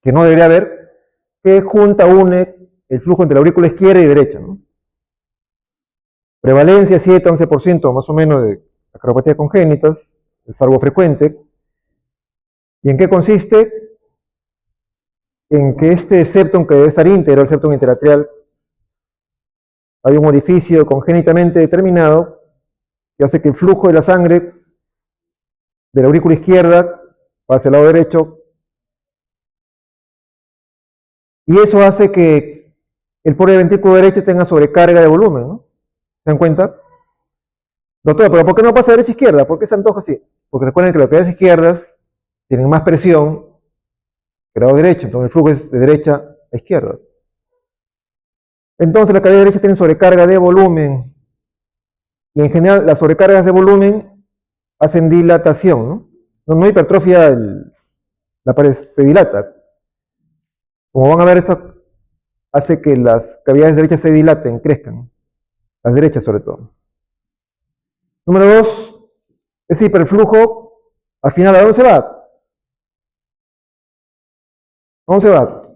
que no debería haber, que junta, une el flujo entre la aurícula izquierda y derecha, ¿no? Prevalencia 7-11% más o menos de acropatías congénitas, es algo frecuente. ¿Y en qué consiste? En que este septum, que debe estar íntegro, el septum interatrial, hay un orificio congénitamente determinado que hace que el flujo de la sangre de la aurícula izquierda pase al lado derecho, y eso hace que el pobre ventrículo derecho tenga sobrecarga de volumen, ¿no? ¿Se dan cuenta? Doctor, pero ¿por qué no pasa de derecha a izquierda? ¿Por qué se antoja así? Porque recuerden que las cavidades izquierdas tienen más presión que el lado derecho, entonces el flujo es de derecha a izquierda. Entonces las cavidades derechas tienen sobrecarga de volumen, y en general las sobrecargas de volumen hacen dilatación, ¿no? No hipertrofia, la pared se dilata. Como van a ver, esto hace que las cavidades derechas se dilaten, crezcan, las derechas sobre todo. Número 2, ese hiperflujo, al final, ¿a dónde se va? ¿A dónde se va?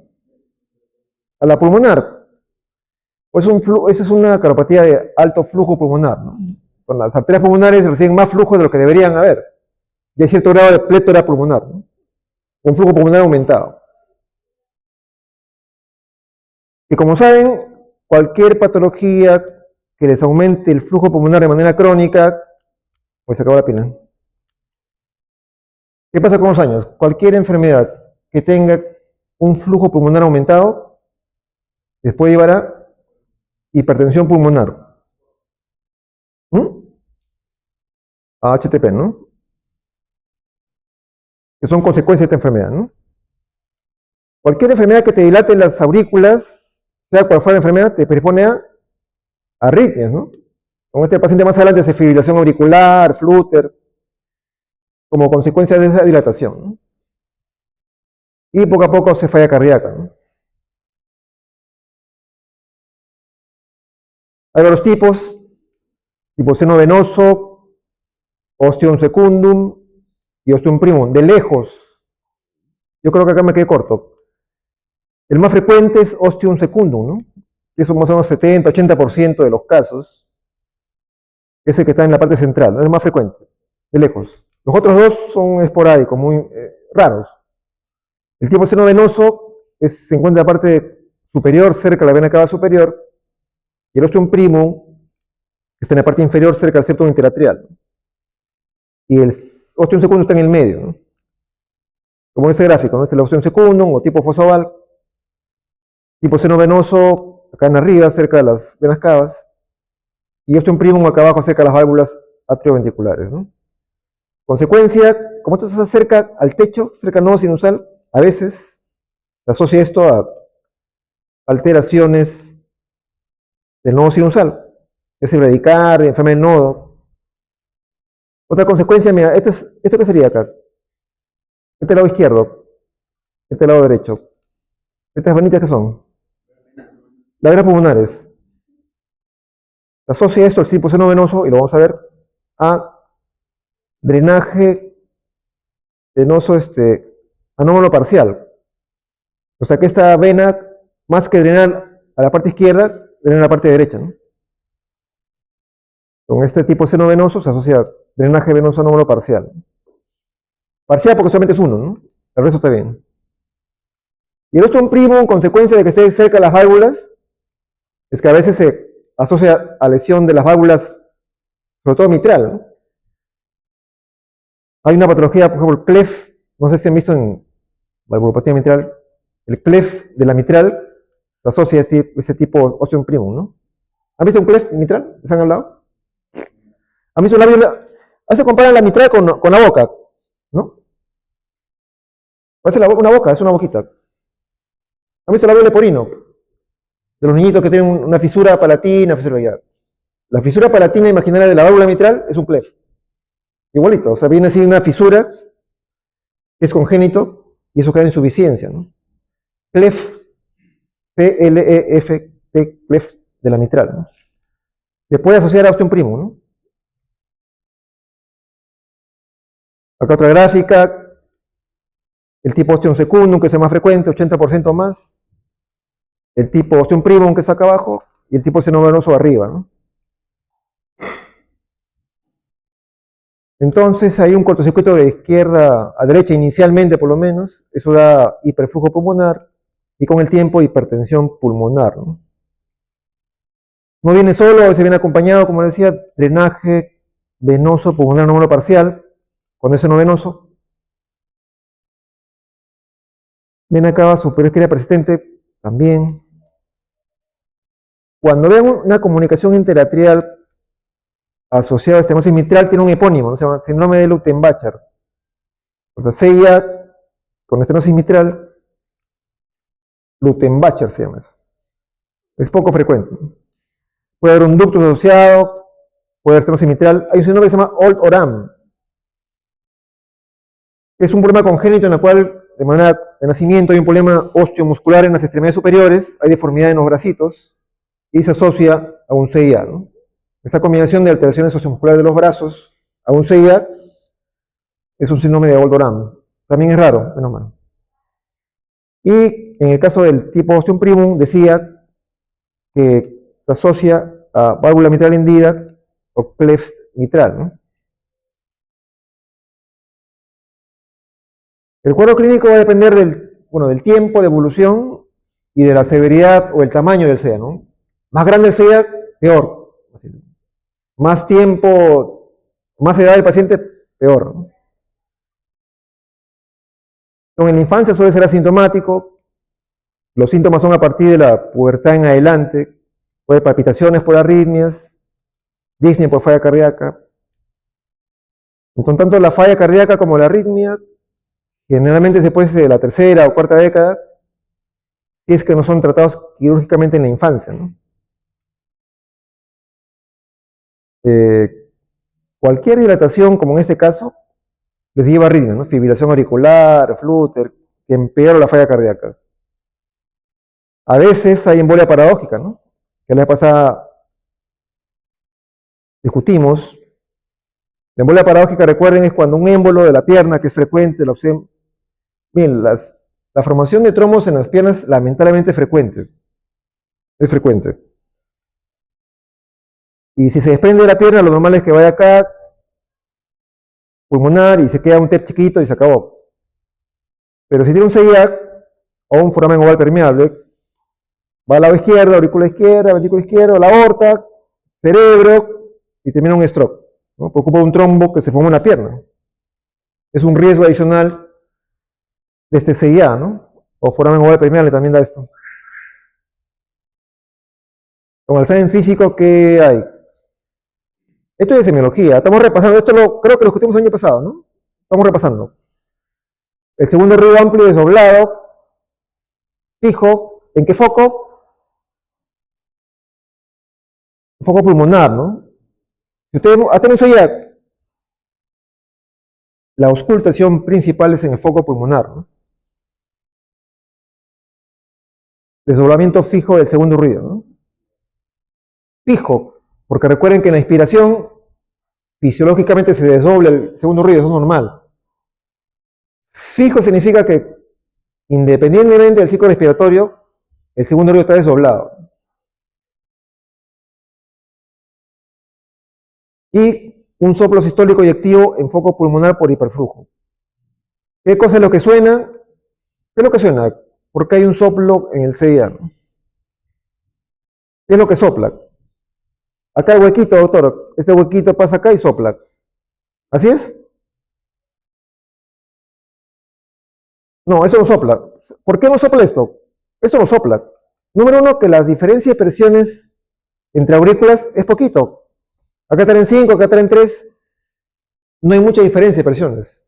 A la pulmonar. Pues esa es una cardiopatia de alto flujo pulmonar, ¿no? Cuando las arterias pulmonares reciben más flujo de lo que deberían haber. Y hay cierto grado de plétora pulmonar, ¿no? Un flujo pulmonar aumentado. Y como saben, cualquier patología que les aumente el flujo pulmonar de manera crónica, pues se acabó la pila. ¿Qué pasa con los años? Cualquier enfermedad que tenga un flujo pulmonar aumentado, después llevará hipertensión pulmonar. A HTP, ¿no? Que son consecuencias de esta enfermedad, ¿no? Cualquier enfermedad que te dilate las aurículas, sea cual fuera la enfermedad, te predispone a arritmias, ¿no? Con este paciente más adelante hace fibrilación auricular, flúter, como consecuencia de esa dilatación, ¿no? Y poco a poco se falla cardíaca, ¿no? Hay varios tipos: tipo seno venoso, ostium secundum y ostium primum. De lejos, yo creo que acá me quedé corto. El más frecuente es ostium secundum, ¿no? Que son más o menos 70-80% de los casos. Es el que está en la parte central, ¿no? Es el más frecuente, de lejos. Los otros dos son esporádicos, muy raros. El tipo seno venoso se encuentra en la parte superior, cerca de la vena cava superior, y el ostium primum está en la parte inferior, cerca del septum interatrial. Y el ostium secundum está en el medio, ¿no? Como en ese gráfico, ¿no? Este es el ostium secundum o tipo fosa oval. Tipo seno venoso, acá en arriba, cerca de las venas cavas. Y ostium primum acá abajo, cerca de las válvulas atrioventriculares, ¿no? Consecuencia, como esto se acerca al techo, cerca al nodo sinusal, a veces se asocia esto a alteraciones del nodo sinusal, es el bradicardia, enfermedad del nodo. Otra consecuencia, mira, ¿esto qué sería acá? Este lado izquierdo, este lado derecho. ¿Estas venitas qué son? Las venas pulmonares. Se asocia esto al tipo seno venoso, y lo vamos a ver, a drenaje venoso anómalo parcial. O sea que esta vena, más que drenar a la parte izquierda, drena a la parte derecha, ¿no? Con este tipo seno venoso se asocia drenaje venoso anómalo parcial. Parcial porque solamente es uno, ¿no? El resto está bien. Y el ostium primum, en consecuencia de que esté cerca de las válvulas, es que a veces se asocia a lesión de las válvulas, sobre todo mitral, ¿no? Hay una patología, por ejemplo, el clef, no sé si han visto en valvulopatía mitral, el clef de la mitral se asocia a ese tipo ostium primum, ¿no? ¿Han visto un clef mitral? ¿Les han hablado? ¿Han visto la válvula? A veces comparan la mitral con la boca, ¿no? Parece una boca, es una boquita. ¿Han visto la válvula de Porino? De los niñitos que tienen una fisura palatina, la fisura palatina imaginaria de la válvula mitral es un clef. Igualito, o sea, viene así una fisura que es congénito y eso queda en insuficiencia, ¿no? Clef, C-L-E-F-T, clef de la mitral, ¿no? Se puede asociar a ostium primum, ¿no? Acá otra gráfica, el tipo ostium secundum, que es el más frecuente, 80% más, el tipo ostium primum, que está acá abajo, y el tipo seno venoso arriba, ¿no? Entonces hay un cortocircuito de izquierda a derecha inicialmente por lo menos, eso da hiperflujo pulmonar y con el tiempo hipertensión pulmonar, ¿no? No viene solo, a veces viene acompañado, como decía, drenaje venoso pulmonar no monoparcial, con ese no venoso. Vena cava superior izquierda persistente también. Cuando vean una comunicación interatrial asociada a estenosis mitral, tiene un epónimo, ¿no? Se llama síndrome de Luttenbacher. O sea, CIA con estenosis mitral, Luttenbacher se llama eso. Es poco frecuente. Puede haber un ducto asociado, puede haber estenosis mitral. Hay un síndrome que se llama Old-Oram. Es un problema congénito en el cual, de manera de nacimiento, hay un problema osteomuscular en las extremidades superiores, hay deformidad en los bracitos, y se asocia a un CIA, ¿no? Esa combinación de alteraciones osteomusculares de los brazos a un CIA es un síndrome de Old-Oram. También es raro, menos mal. Y en el caso del tipo ostium primum, decía que se asocia a válvula mitral hendida o cleft mitral, ¿no? El cuadro clínico va a depender del tiempo de evolución y de la severidad o el tamaño del SEA, ¿no? Más grande el SEA, peor. Más tiempo, más edad del paciente, peor, ¿no? En la infancia suele ser asintomático, los síntomas son a partir de la pubertad en adelante, puede haber palpitaciones por arritmias, disnea por falla cardíaca. Entonces, tanto la falla cardíaca como la arritmia, generalmente después de la tercera o cuarta década, si es que no son tratados quirúrgicamente en la infancia, ¿no? Cualquier dilatación, como en este caso, les lleva arritmia, ¿no? Fibrilación auricular, flúter, que empeora la falla cardíaca. A veces hay embolia paradójica, ¿no? Que la vez pasada discutimos. La embolia paradójica, recuerden, es cuando un émbolo de la pierna, que es frecuente, bien, la formación de trombos en las piernas lamentablemente es frecuente. Es frecuente. Y si se desprende de la pierna, lo normal es que vaya acá, pulmonar, y se queda un TEP chiquito y se acabó. Pero si tiene un CIAC o un foramen oval permeable, va al lado izquierdo, aurícula izquierda, ventrículo izquierdo, la aorta, cerebro, y termina un stroke, ¿no? Preocupa un trombo que se forma en la pierna. Es un riesgo adicional de este CIA, ¿no? O foramen oval permeable también da esto. Con el examen físico, ¿qué hay? Esto es de semiología. Estamos repasando, creo que lo discutimos el año pasado, ¿no? Estamos repasando. El segundo ruido amplio desdoblado, fijo, ¿en qué foco? Foco pulmonar, ¿no? Si ustedes hacen eso ya, la auscultación principal es en el foco pulmonar, ¿no? Desdoblamiento fijo del segundo ruido, ¿no? Fijo, porque recuerden que en la inspiración fisiológicamente se desdobla el segundo ruido, eso es normal. Fijo significa que independientemente del ciclo respiratorio, el segundo ruido está desdoblado. Y un soplo sistólico y activo en foco pulmonar por hiperflujo. ¿Qué cosa es lo que suena? ¿Qué es lo que suena? Porque hay un soplo en el CIA, ¿no? ¿Qué es lo que sopla? Acá hay huequito, doctor. Este huequito pasa acá y sopla. ¿Así es? No, eso no sopla. ¿Por qué no sopla esto? Esto no sopla. Número uno, que la diferencia de presiones entre aurículas es poquito. Acá están en 5, acá están en 3. No hay mucha diferencia de presiones.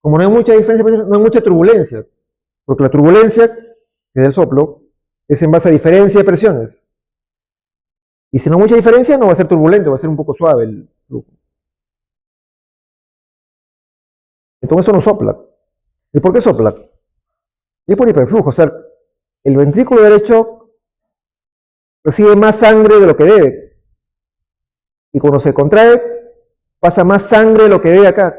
Como no hay mucha diferencia de presiones, no hay mucha turbulencia. Porque la turbulencia, que es el soplo, es en base a diferencia de presiones. Y si no hay mucha diferencia, no va a ser turbulento, va a ser un poco suave el flujo. Entonces eso no sopla. ¿Y por qué sopla? Y es por hiperflujo. O sea, el ventrículo derecho recibe más sangre de lo que debe. Y cuando se contrae, pasa más sangre de lo que debe acá.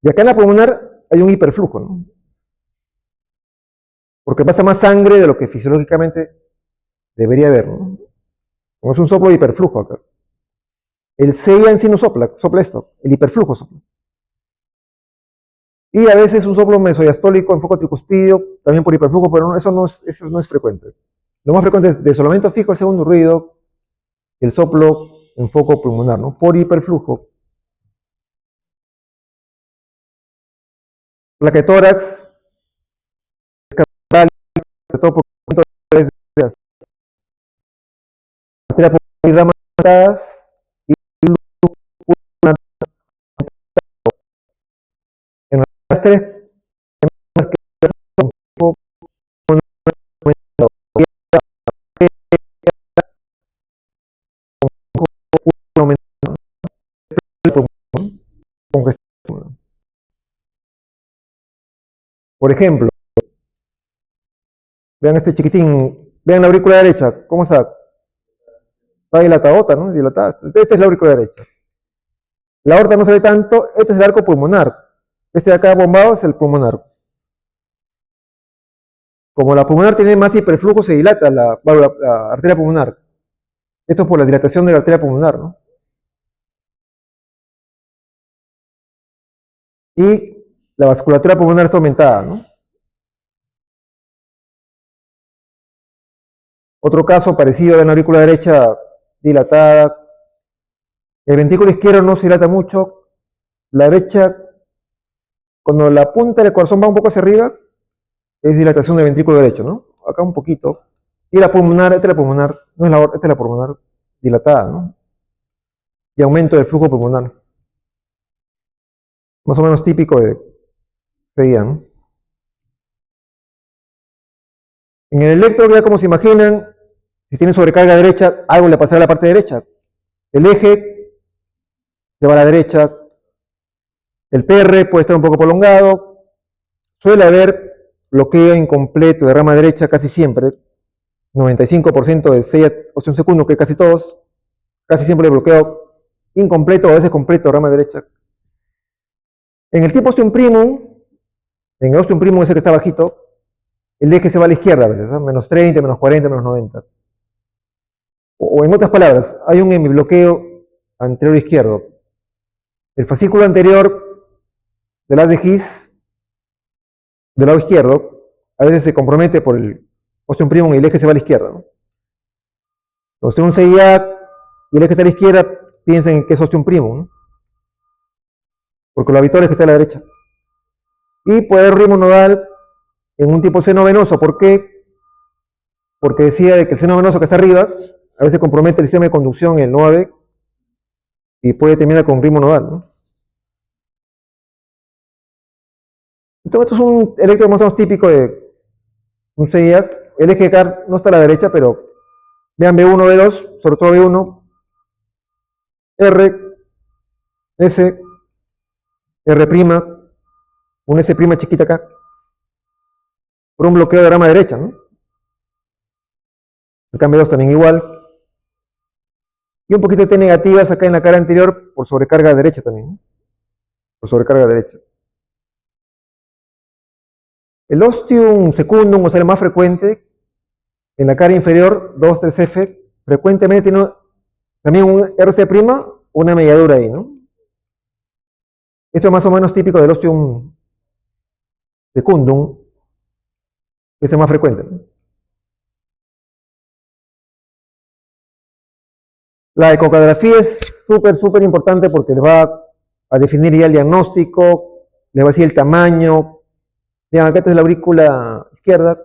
Y acá en la pulmonar hay un hiperflujo, ¿no? porque pasa más sangre de lo que fisiológicamente debería haber, ¿no? Como es un soplo de hiperflujo acá. El CIA en sí no sopla, sopla esto, el hiperflujo sopla. Y a veces un soplo mesodiastólico en foco tricuspidio, también por hiperflujo, pero eso no es frecuente. Lo más frecuente es desolamiento fijo, el segundo ruido, el soplo en foco pulmonar, ¿no? Por hiperflujo. Placa de tórax, sobre todo por de arteria pulmonar y ramas atadas, y una en las tres por ejemplo, vean este chiquitín, vean la aurícula derecha, ¿cómo está? Está dilatadota, ¿no? Dilatada. Esta es la aurícula derecha. La aorta no se ve tanto, este es el arco pulmonar. Este de acá bombado es el pulmonar. Como la pulmonar tiene más hiperflujo, se dilata la arteria pulmonar. Esto es por la dilatación de la arteria pulmonar, ¿no? Y la vasculatura pulmonar está aumentada, ¿no? Otro caso parecido de la aurícula derecha dilatada. El ventrículo izquierdo no se dilata mucho. La derecha, cuando la punta del corazón va un poco hacia arriba, es dilatación del ventrículo derecho, ¿no? Acá un poquito. Y la pulmonar, esta es la pulmonar, no es la esta es la pulmonar dilatada, ¿no? Y aumento del flujo pulmonar. Más o menos típico de día, ¿no? En el electro, ya como se imaginan, si tiene sobrecarga derecha, algo le pasará a la parte derecha. El eje se va a la derecha, el PR puede estar un poco prolongado, suele haber bloqueo incompleto de rama derecha casi siempre, 95% de CIA ostium secundum, que casi todos, casi siempre bloqueo incompleto o a veces completo de rama derecha. En el tipo ostium primum, en el ostium primum ese que está bajito, el eje se va a la izquierda a veces, ¿no? Menos 30, menos 40, menos 90. O en otras palabras, hay un hemibloqueo anterior izquierdo. El fascículo anterior del haz de His del lado izquierdo a veces se compromete por el ostium primum y el eje se va a la izquierda, ¿no? Entonces un CIA y el eje está a la izquierda, piensen que es ostium primum, ¿no? Porque lo habitual es que esté a la derecha. Y puede haber ritmo nodal en un tipo seno venoso. ¿Por qué? Porque decía de que el seno venoso que está arriba a veces compromete el sistema de conducción en el 9 y puede terminar con ritmo nodal, ¿no? Entonces, esto es un electro más o menos típico de un CIA. El eje de CAR no está a la derecha, pero vean B1, B2, sobre todo B1, R, S, R', un S' chiquita acá, por un bloqueo de rama derecha, ¿no? El cambio 2 también igual. Y un poquito de T negativas acá en la cara anterior por sobrecarga derecha también, ¿no? Por sobrecarga derecha. El ostium secundum, o sea, el más frecuente, en la cara inferior, 2, 3F, frecuentemente tiene también un RC', una mediadura ahí, ¿no? Esto es más o menos típico del ostium secundum, que es el más frecuente, ¿no? La ecocardiografía es súper importante porque les va a definir ya el diagnóstico, les va a decir el tamaño. Vean, acá esta es la aurícula izquierda,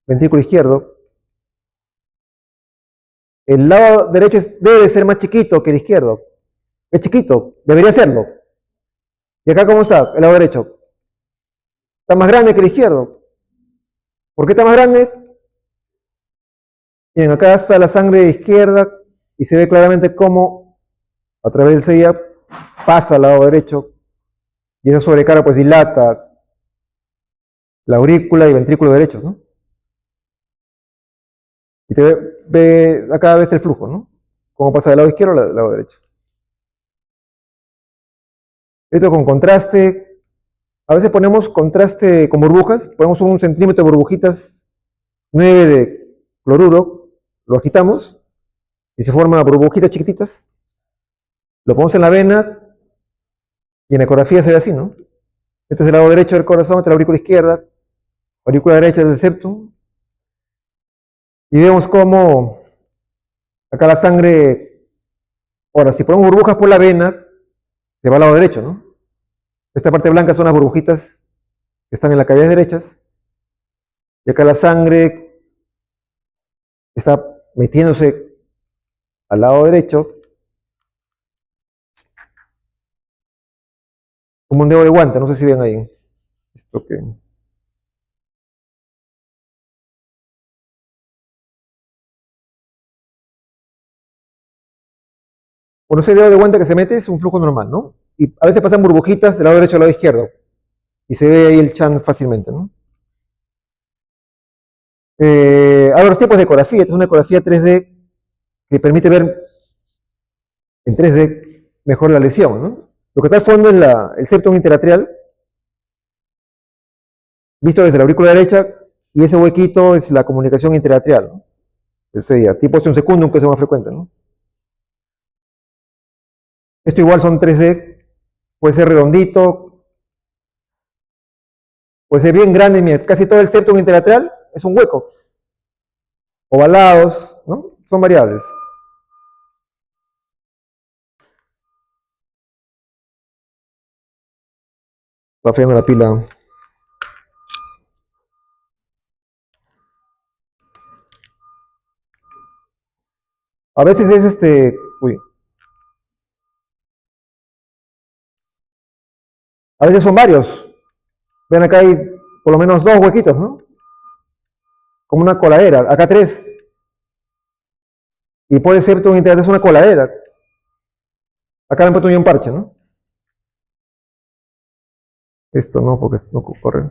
ventrículo izquierdo. El lado derecho debe ser más chiquito que el izquierdo. Es chiquito, debería serlo. ¿Y acá cómo está? El lado derecho. Está más grande que el izquierdo. ¿Por qué está más grande? Bien, acá está la sangre de izquierda y se ve claramente cómo a través del CIA pasa al lado derecho y esa sobrecarga pues dilata la aurícula y ventrículo derechos, ¿no? Y acá ves el flujo, ¿no? Cómo pasa del lado izquierdo al lado derecho. Esto con contraste, A veces ponemos contraste con burbujas, ponemos 1 centímetro de burbujitas 9 de cloruro, lo agitamos y se forman burbujitas chiquititas. Lo ponemos en la vena y en la ecografía se ve así, ¿no? Este es el lado derecho del corazón, esta es la aurícula izquierda, aurícula derecha del septum. Y vemos cómo acá la sangre, ahora si ponemos burbujas por la vena, se va al lado derecho, ¿no? Esta parte blanca son las burbujitas que están en las cavidades derechas. Y acá la sangre está metiéndose al lado derecho, como un dedo de guante, no sé si ven ahí. Esto que... Bueno, ese dedo de guante que se mete es un flujo normal, ¿no? Y a veces pasan burbujitas del lado derecho al lado izquierdo. Y se ve ahí el chant fácilmente, ¿no? Ahora los tipos de ecografía. Esta es una ecografía 3D que permite ver en 3D mejor la lesión, ¿no? Lo que está al fondo es el septum interatrial, visto desde la aurícula derecha, y ese huequito es la comunicación interatrial, ¿no? Ese sería tipo ostium secundum, que es más frecuente, ¿no? Esto igual son 3D, puede ser redondito, puede ser bien grande, mira, casi todo el septum interatrial es un hueco, ovalados, ¿no? Son variables. Está fallando la pila. A veces es uy, a veces son varios. Ven acá hay por lo menos 2 huequitos, ¿no? Como una coladera. Acá 3. Y puede ser tu interés es una coladera. Acá le han puesto un parche, ¿no? Esto no, porque no corre.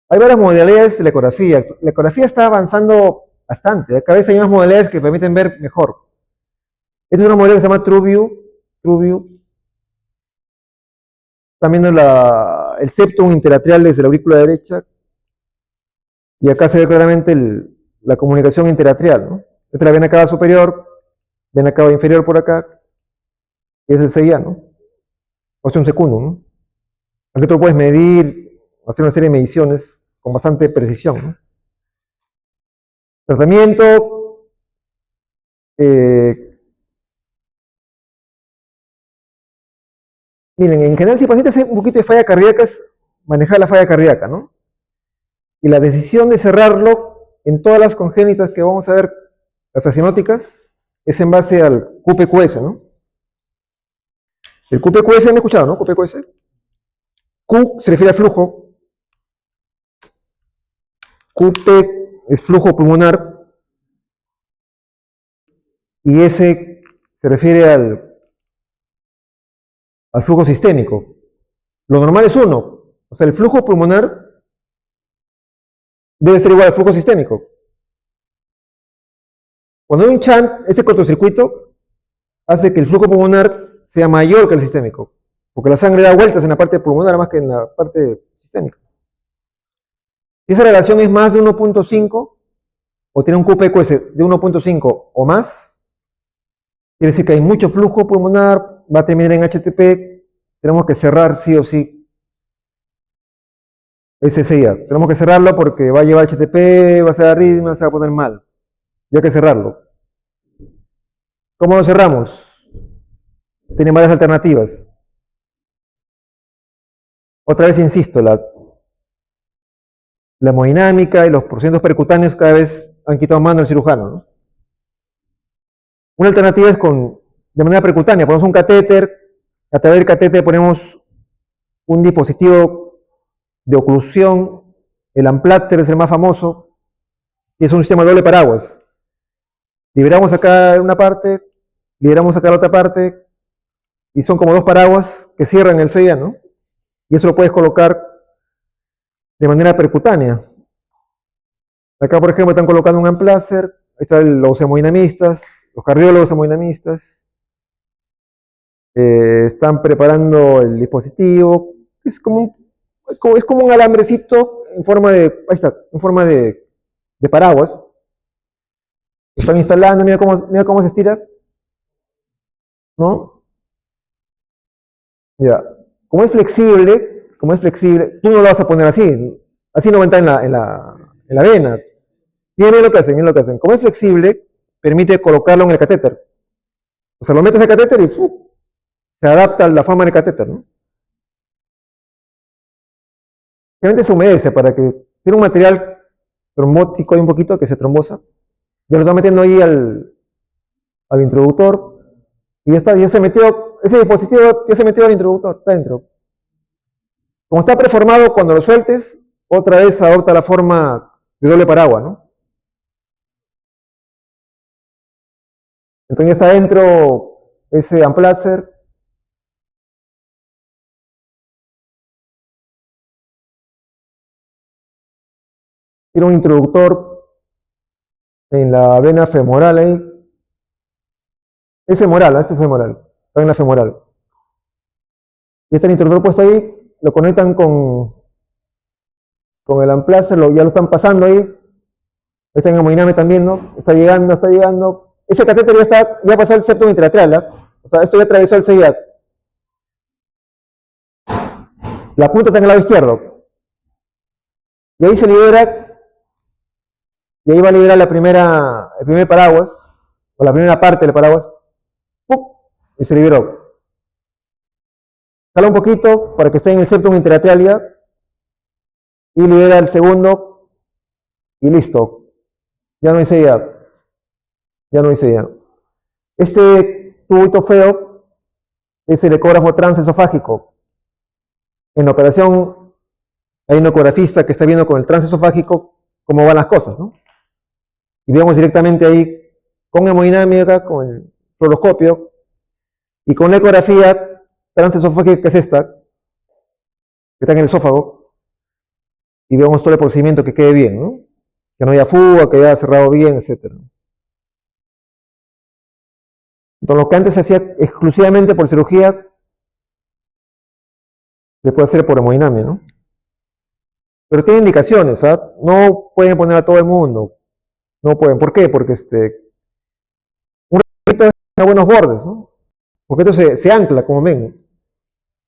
Hay varias modalidades de la ecografía. La ecografía está avanzando bastante. Cada vez hay más modalidades que permiten ver mejor. Esta es una modalidad que se llama TrueView. TrueView. Están viendo el septum interatrial desde la aurícula derecha. Y acá se ve claramente la comunicación interatrial, ¿no? Esta es la vena cava superior, vena cava inferior por acá, y es el CIA, ¿no? Ostium secundum, ¿no? Aquí tú puedes medir, hacer una serie de mediciones con bastante precisión, ¿no? Tratamiento, miren, en general si el paciente hace un poquito de falla cardíaca es manejar la falla cardíaca, ¿no? Y la decisión de cerrarlo en todas las congénitas que vamos a ver, las acinóticas, es en base al QPQS, ¿no? El QPQS, ¿han escuchado, no? QPQS. Q se refiere al flujo. QP es flujo pulmonar. Y S se refiere al flujo sistémico. Lo normal es 1. O sea, el flujo pulmonar debe ser igual al flujo sistémico. Cuando hay un chant, ese cortocircuito hace que el flujo pulmonar sea mayor que el sistémico, porque la sangre da vueltas en la parte pulmonar más que en la parte sistémica. Si esa relación es más de 1.5 o tiene un QPQS de 1.5 o más, quiere decir que hay mucho flujo pulmonar, va a terminar en HTP, tenemos que cerrar sí o sí ese CIA. Tenemos que cerrarlo porque va a llevar HTP, va a ser arritmia, se va a poner mal. Y hay que cerrarlo. ¿Cómo lo cerramos? Tienen varias alternativas. Otra vez insisto, la hemodinámica y los procedimientos percutáneos cada vez han quitado mano al cirujano, ¿no? Una alternativa es de manera percutánea, ponemos un catéter, a través del catéter ponemos un dispositivo de oclusión, el Amplatzer es el más famoso, y es un sistema de doble paraguas. Liberamos acá una parte, liberamos acá la otra parte, y son como 2 paraguas que cierran el CIA, ¿no? Y eso lo puedes colocar de manera percutánea. Acá, por ejemplo, están colocando un Amplatzer, ahí están los hemodinamistas, los cardiólogos hemodinamistas, están preparando el dispositivo, Es como es como un alambrecito en forma de, ahí está, en forma de paraguas. Están instalando, mira cómo se estira, ¿no? Ya. Como es flexible, tú no lo vas a poner así. Así no va a entrar en la vena. Miren lo que hacen, miren lo que hacen. Como es flexible, permite colocarlo en el catéter. O sea, lo metes al catéter y ¡fu! Se adapta a la forma del catéter, ¿no? Realmente se humedece para que tiene un material trombótico ahí un poquito que se trombosa. Ya lo está metiendo ahí al introductor y ya está, ya se metió, ese dispositivo ya se metió al introductor, está dentro. Como está preformado, cuando lo sueltes, otra vez adopta la forma de doble paraguas, ¿no? Entonces ya está dentro ese amplacer. Tiene un introductor en la vena femoral ahí. Es femoral, este es femoral, está en la femoral. Y está el introductor puesto ahí, lo conectan con el amplacer, ya lo están pasando ahí. Ahí está en hemodinamia también, ¿no? Está llegando, está llegando. Ese catéter ya pasó el septum intratraal, ¿eh? O sea, esto ya atravesó el CIAT. La punta está en el lado izquierdo. Y ahí se libera, y ahí va a liberar el primer paraguas, o la primera parte del paraguas. ¡Pup! Y se liberó. Jala un poquito para que esté en el septum intratraal ya. Y libera el segundo. Y listo. Ya no hice ya. Ya no hice ya. Este tubito feo es el ecógrafo transesofágico. En la operación hay un ecografista que está viendo con el transesofágico cómo van las cosas, ¿no? Y vemos directamente ahí con hemodinámica, con el fluoroscopio y con la ecografía transesofágica, que es esta, que está en el esófago, y vemos todo el procedimiento que quede bien, ¿no? Que no haya fuga, que haya cerrado bien, etc. Entonces, lo que antes se hacía exclusivamente por cirugía, se puede hacer por hemodinamia, ¿no? Pero tiene indicaciones, ¿ah? No pueden poner a todo el mundo. No pueden. ¿Por qué? Porque un ratito a buenos bordes, ¿no? Porque esto se ancla, como ven.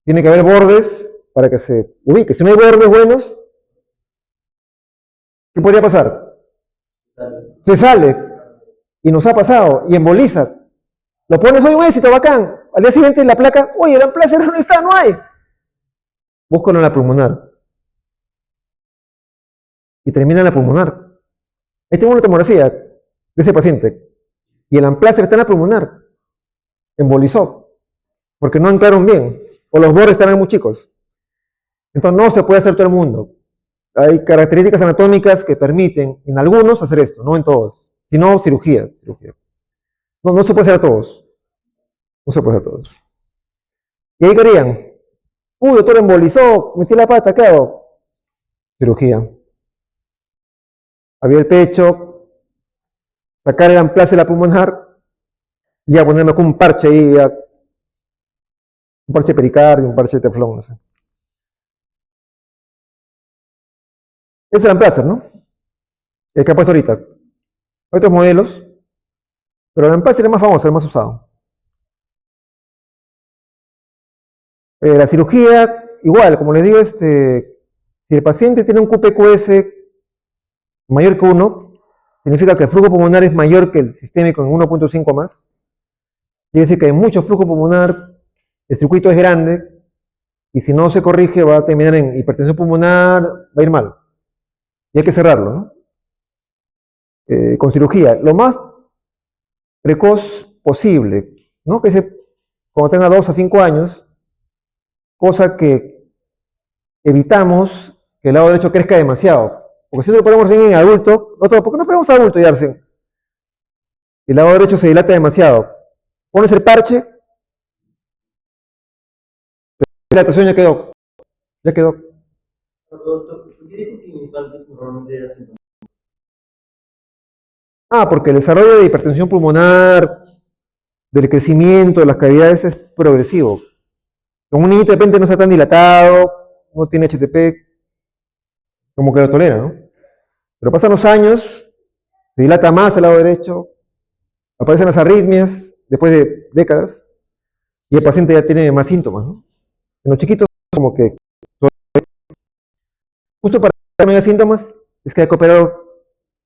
Tiene que haber bordes para que se ubique. Si no hay bordes buenos, ¿qué podría pasar? Se sale. Y nos ha pasado. Y emboliza. Lo pones hoy un éxito, bacán. Al día siguiente la placa, oye, el amplacer no está, no hay. Búscalo en la pulmonar. Y termina en la pulmonar. Ahí tengo una tomografía de ese paciente. Y el amplacer está en la pulmonar. Embolizó. Porque no entraron bien. O los bordes estarán muy chicos. Entonces no se puede hacer todo el mundo. Hay características anatómicas que permiten en algunos hacer esto, no en todos. Si no, cirugía. No, no se puede hacer a todos. No se puede hacer a todos. Y ahí querían. Uy, doctor, embolizó, metí la pata, ¿qué hago? Cirugía. Abrir el pecho, sacar el amplace de la pulmonar, y ya ponerme con un parche ahí, ya, un parche pericardio, un parche de teflón, no sé. Ese es el amplacer, ¿no? El que ha puesto ahorita. Hay otros modelos, pero el amplacer es más famoso, el más usado. La cirugía, igual, como les digo, si el paciente tiene un QPQS mayor que 1, significa que el flujo pulmonar es mayor que el sistémico en 1.5 más. Quiere decir que hay mucho flujo pulmonar, el circuito es grande, y si no se corrige va a terminar en hipertensión pulmonar, va a ir mal. Y hay que cerrarlo, ¿no? Con cirugía, lo más precoz posible, ¿no? Cuando tenga 2 a 5 años, cosa que evitamos que el lado derecho crezca demasiado. Porque si lo ponemos en adulto, ¿por qué no ponemos adulto, Yarsen? El lado derecho se dilata demasiado. Pones el parche, la dilatación ya quedó. Ya quedó. Porque el desarrollo de hipertensión pulmonar, del crecimiento de las cavidades es progresivo. Con un niñito de repente no está tan dilatado, uno tiene HTP, como que lo tolera, ¿no? Pero pasan los años, se dilata más el lado derecho, aparecen las arritmias después de décadas, y el paciente ya tiene más síntomas, ¿no? En los chiquitos, como que justo para que no haya síntomas, es que hay que operar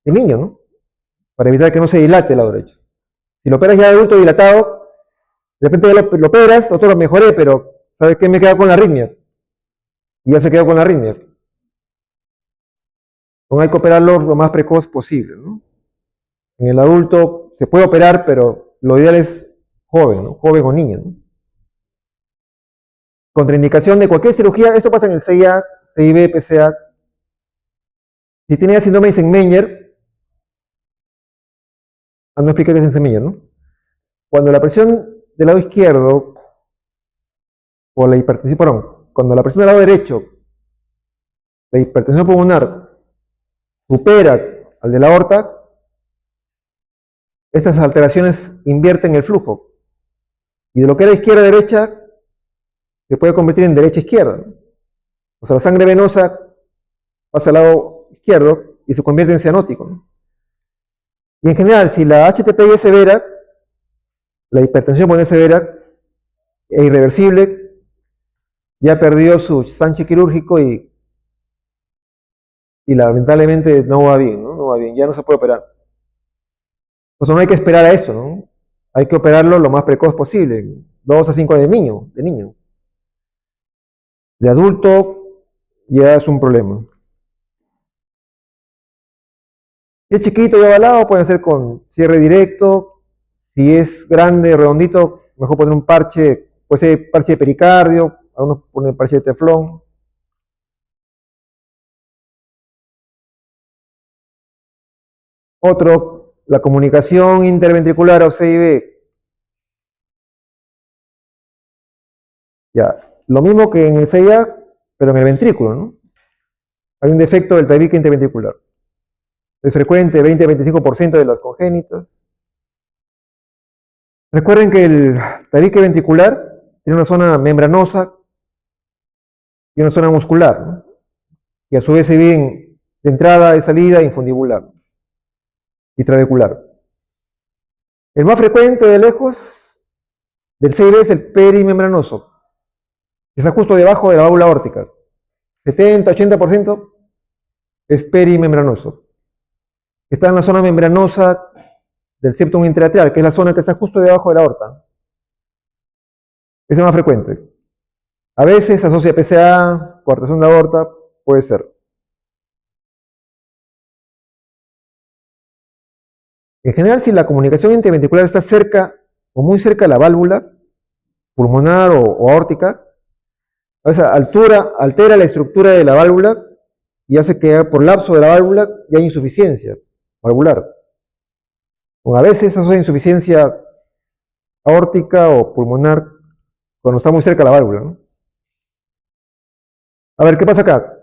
el niño, ¿no? Para evitar que no se dilate el lado derecho. Si lo operas ya de adulto dilatado, de repente ya lo operas, otro lo mejoré, pero ¿sabes qué? Me queda con la arritmia. Y ya se quedó con la arritmia. Entonces hay que operarlo lo más precoz posible, ¿no? En el adulto se puede operar, pero lo ideal es joven, ¿no? Joven o niño, ¿no? Contraindicación de cualquier cirugía, esto pasa en el CIA, CIB, PCA. Si tiene síndrome de Eisenmenger, no expliqué qué es Eisenmenger, ¿no? Cuando la presión del lado izquierdo, o la hipertensión, perdón, cuando la presión del lado derecho, la hipertensión pulmonar, supera al de la aorta, estas alteraciones invierten el flujo. Y de lo que era izquierda a derecha, se puede convertir en derecha a izquierda, ¿no? O sea, la sangre venosa pasa al lado izquierdo y se convierte en cianótico, ¿no? Y en general, si la HTP es severa, la hipertensión pulmonar severa e irreversible, ya perdió su Sánchez quirúrgico y lamentablemente no va bien, ¿no? No va bien, ya no se puede operar. Entonces no hay que esperar a eso, ¿no? Hay que operarlo lo más precoz posible, 2 a 5 años de niño. De adulto ya es un problema. Si es chiquito y ovalado, puede ser con cierre directo. Si es grande, redondito, mejor poner un parche, puede ser parche de pericardio, algunos ponen parche de teflón. Otro, la comunicación interventricular o CIB. Ya, lo mismo que en el CIA, pero en el ventrículo, ¿no? Hay un defecto del tabique interventricular. Es frecuente, 20-25% de las congénitas. Recuerden que el tabique ventricular tiene una zona membranosa y una zona muscular, ¿no? Y a su vez se dividen de entrada, de salida, infundibular y trabecular. El más frecuente de lejos del CIB es el perimembranoso, que está justo debajo de la válvula aórtica. 70-80% es perimembranoso. Está en la zona membranosa del septum interatrial, que es la zona que está justo debajo de la aorta. Es el más frecuente. A veces se asocia a PCA, coartación de aorta, puede ser. En general, si la comunicación interventricular está cerca o muy cerca de la válvula pulmonar o aórtica, a esa altura altera la estructura de la válvula y hace que por lapso de la válvula ya hay insuficiencia valvular. O a veces asocia insuficiencia aórtica o pulmonar cuando está muy cerca de la válvula, ¿no? A ver, ¿qué pasa acá?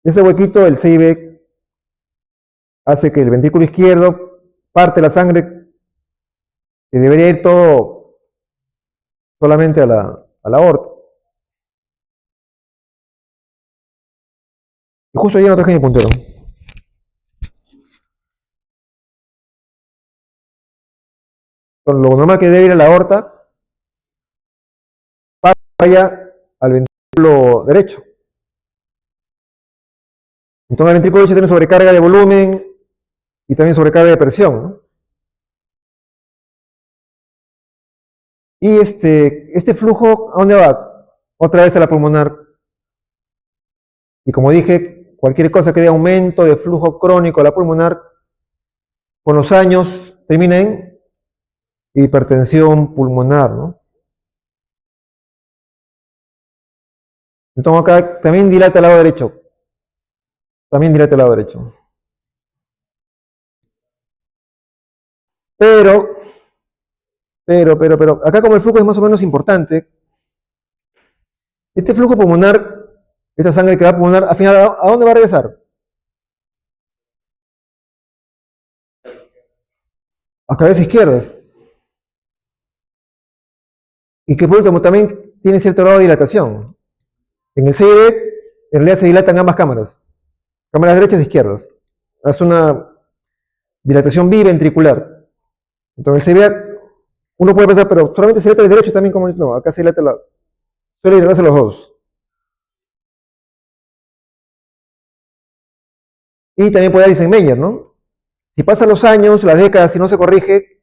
Ese huequito, el CIB, hace que el ventrículo izquierdo parte la sangre que debería ir todo solamente a la aorta. Y justo ahí no traje mi puntero. Con lo normal que debe ir a la aorta, vaya al ventrículo derecho. Entonces el ventrículo derecho tiene sobrecarga de volumen y también sobrecarga de presión, ¿no? Y este flujo, ¿a dónde va? Otra vez a la pulmonar. Y como dije, cualquier cosa que dé aumento de flujo crónico a la pulmonar, con los años termina en hipertensión pulmonar, ¿no? Entonces acá también dilata el lado derecho. También dilata el lado derecho. Pero, acá como el flujo es más o menos importante, este flujo pulmonar, esta sangre que va a pulmonar, al final, ¿a dónde va a regresar? A cabeza izquierda. Y que por último también tiene cierto grado de dilatación. En el CIB, en realidad se dilatan ambas cámaras, cámaras derechas e izquierdas. Hace una dilatación biventricular. Entonces el CIB, uno puede pensar, pero solamente se dilata el derecho también, como dice, no, acá se dilata suele dilatarse los dos. Y también puede dar Eisenmenger, ¿no? Si pasan los años, las décadas, si no se corrige,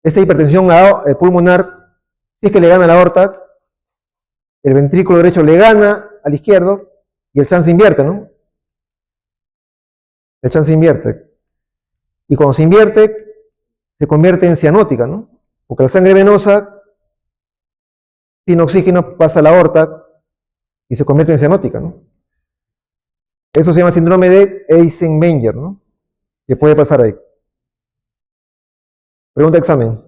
esta hipertensión pulmonar, si es que le gana a la aorta, el ventrículo derecho le gana al izquierdo y el chance invierte, ¿no? El chance invierte. Y cuando se invierte, se convierte en cianótica, ¿no? Porque la sangre venosa, sin oxígeno, pasa a la aorta y se convierte en cianótica, ¿no? Eso se llama síndrome de Eisenmenger, ¿no? Que puede pasar ahí. Pregunta de examen.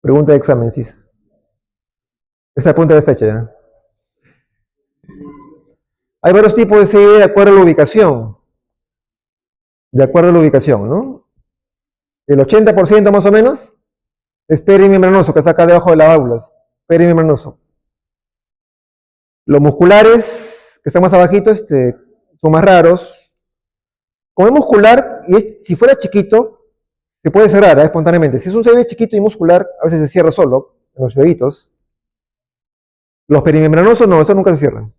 Pregunta de examen, sí. Esa pregunta ya está hecha ya. Hay varios tipos de CID de acuerdo a la ubicación. De acuerdo a la ubicación, ¿no? El 80% más o menos es perimembranoso, que está acá debajo de las válvulas. Perimembranoso. Los musculares, que están más abajito, son más raros. Como es muscular, si fuera chiquito, se puede cerrar espontáneamente. Si es un CID chiquito y muscular, a veces se cierra solo, en los bebitos. Los perimembranosos no, esos nunca se cierran.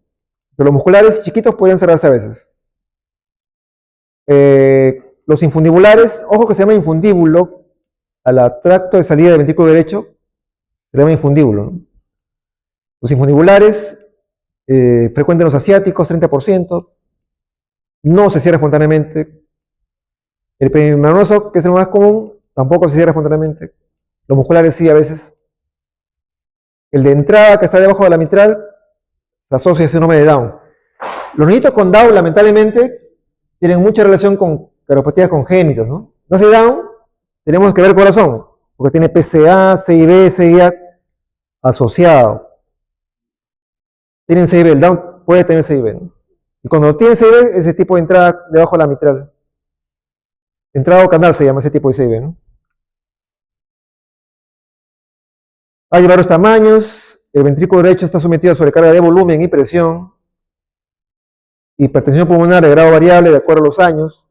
Pero los musculares chiquitos pueden cerrarse a veces. Los infundibulares, ojo que se llama infundíbulo, al tracto de salida del ventrículo derecho, se llama infundíbulo, ¿no? Los infundibulares, frecuentes en los asiáticos, 30%, no se cierra espontáneamente. El perimembranoso, que es el más común, tampoco se cierra espontáneamente. Los musculares sí a veces. El de entrada, que está debajo de la mitral, se asocia a síndrome de Down. Los niñitos con Down, lamentablemente, tienen mucha relación con cardiopatía congénitas, ¿no? No sé Down, tenemos que ver el corazón, porque tiene PCA, CIB, CIA asociado. Tienen CIB, el Down puede tener CIB, ¿no? Y cuando tiene CIB, ese tipo de entrada debajo de la mitral. Entrada o canal se llama ese tipo de CIB, ¿no? Hay varios tamaños, el ventrículo derecho está sometido a sobrecarga de volumen y presión, hipertensión pulmonar de grado variable de acuerdo a los años,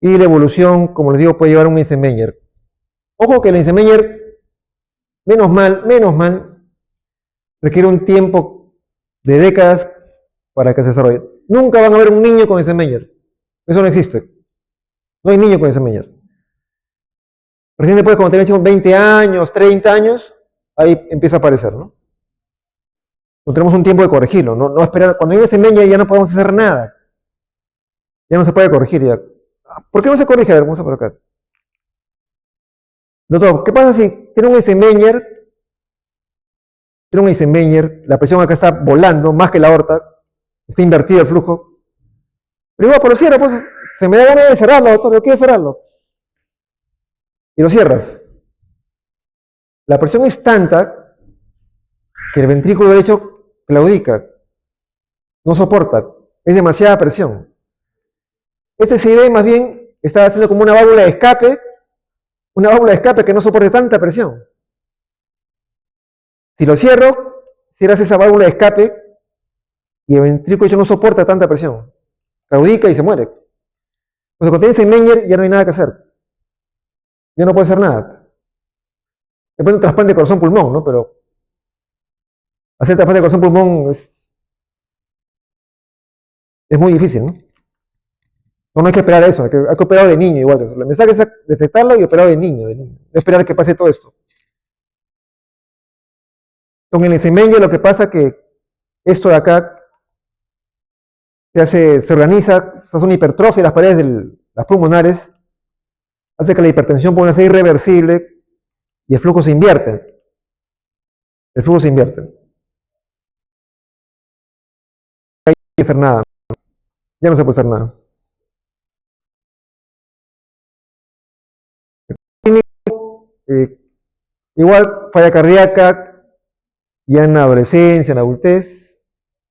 y la evolución, como les digo, puede llevar a un Eisenmenger. Ojo que el Eisenmenger, menos mal, requiere un tiempo de décadas para que se desarrolle. Nunca van a ver un niño con Eisenmenger. Eso no existe. No hay niño con Eisenmenger. Recién después, cuando tenemos 20 años, 30 años, ahí empieza a aparecer, ¿no? No tenemos un tiempo de corregirlo, no esperar. Cuando hay Eisenmenger ya no podemos hacer nada. Ya no se puede corregir ya. ¿Por qué no se corrige? A ver, vamos a por acá. Doctor, ¿qué pasa si tiene un Eisenmenger, la presión acá está volando más que la aorta, está invertido el flujo? Pero igual, por lo cierra, pues, se me da ganas de cerrarlo, doctor, yo quiero cerrarlo. Y lo cierras. La presión es tanta que el ventrículo derecho claudica, no soporta, es demasiada presión. Este CIB más bien está haciendo como una válvula de escape que no soporte tanta presión. Si lo cierro, cierras esa válvula de escape y el ventrículo derecho no soporta tanta presión. Claudica y se muere. Entonces cuando tienes Eisenmenger ya no hay nada que hacer. Ya no puede hacer nada. Después un trasplante de corazón-pulmón, ¿no? Pero hacer trasplante de corazón-pulmón es muy difícil, ¿no? No hay que esperar a eso, hay que operar de niño igual. El mensaje es detectarlo y operar de niño. No esperar que pase todo esto. Con el Eisenmenger lo que pasa es que esto de acá se organiza, se hace una hipertrofia de las paredes de las pulmonares, hace que la hipertensión pulmonar sea irreversible y el flujo se invierte. El flujo se invierte. No hay que hacer nada. Ya no se puede hacer nada. Igual falla cardíaca ya en la adolescencia, en la adultez,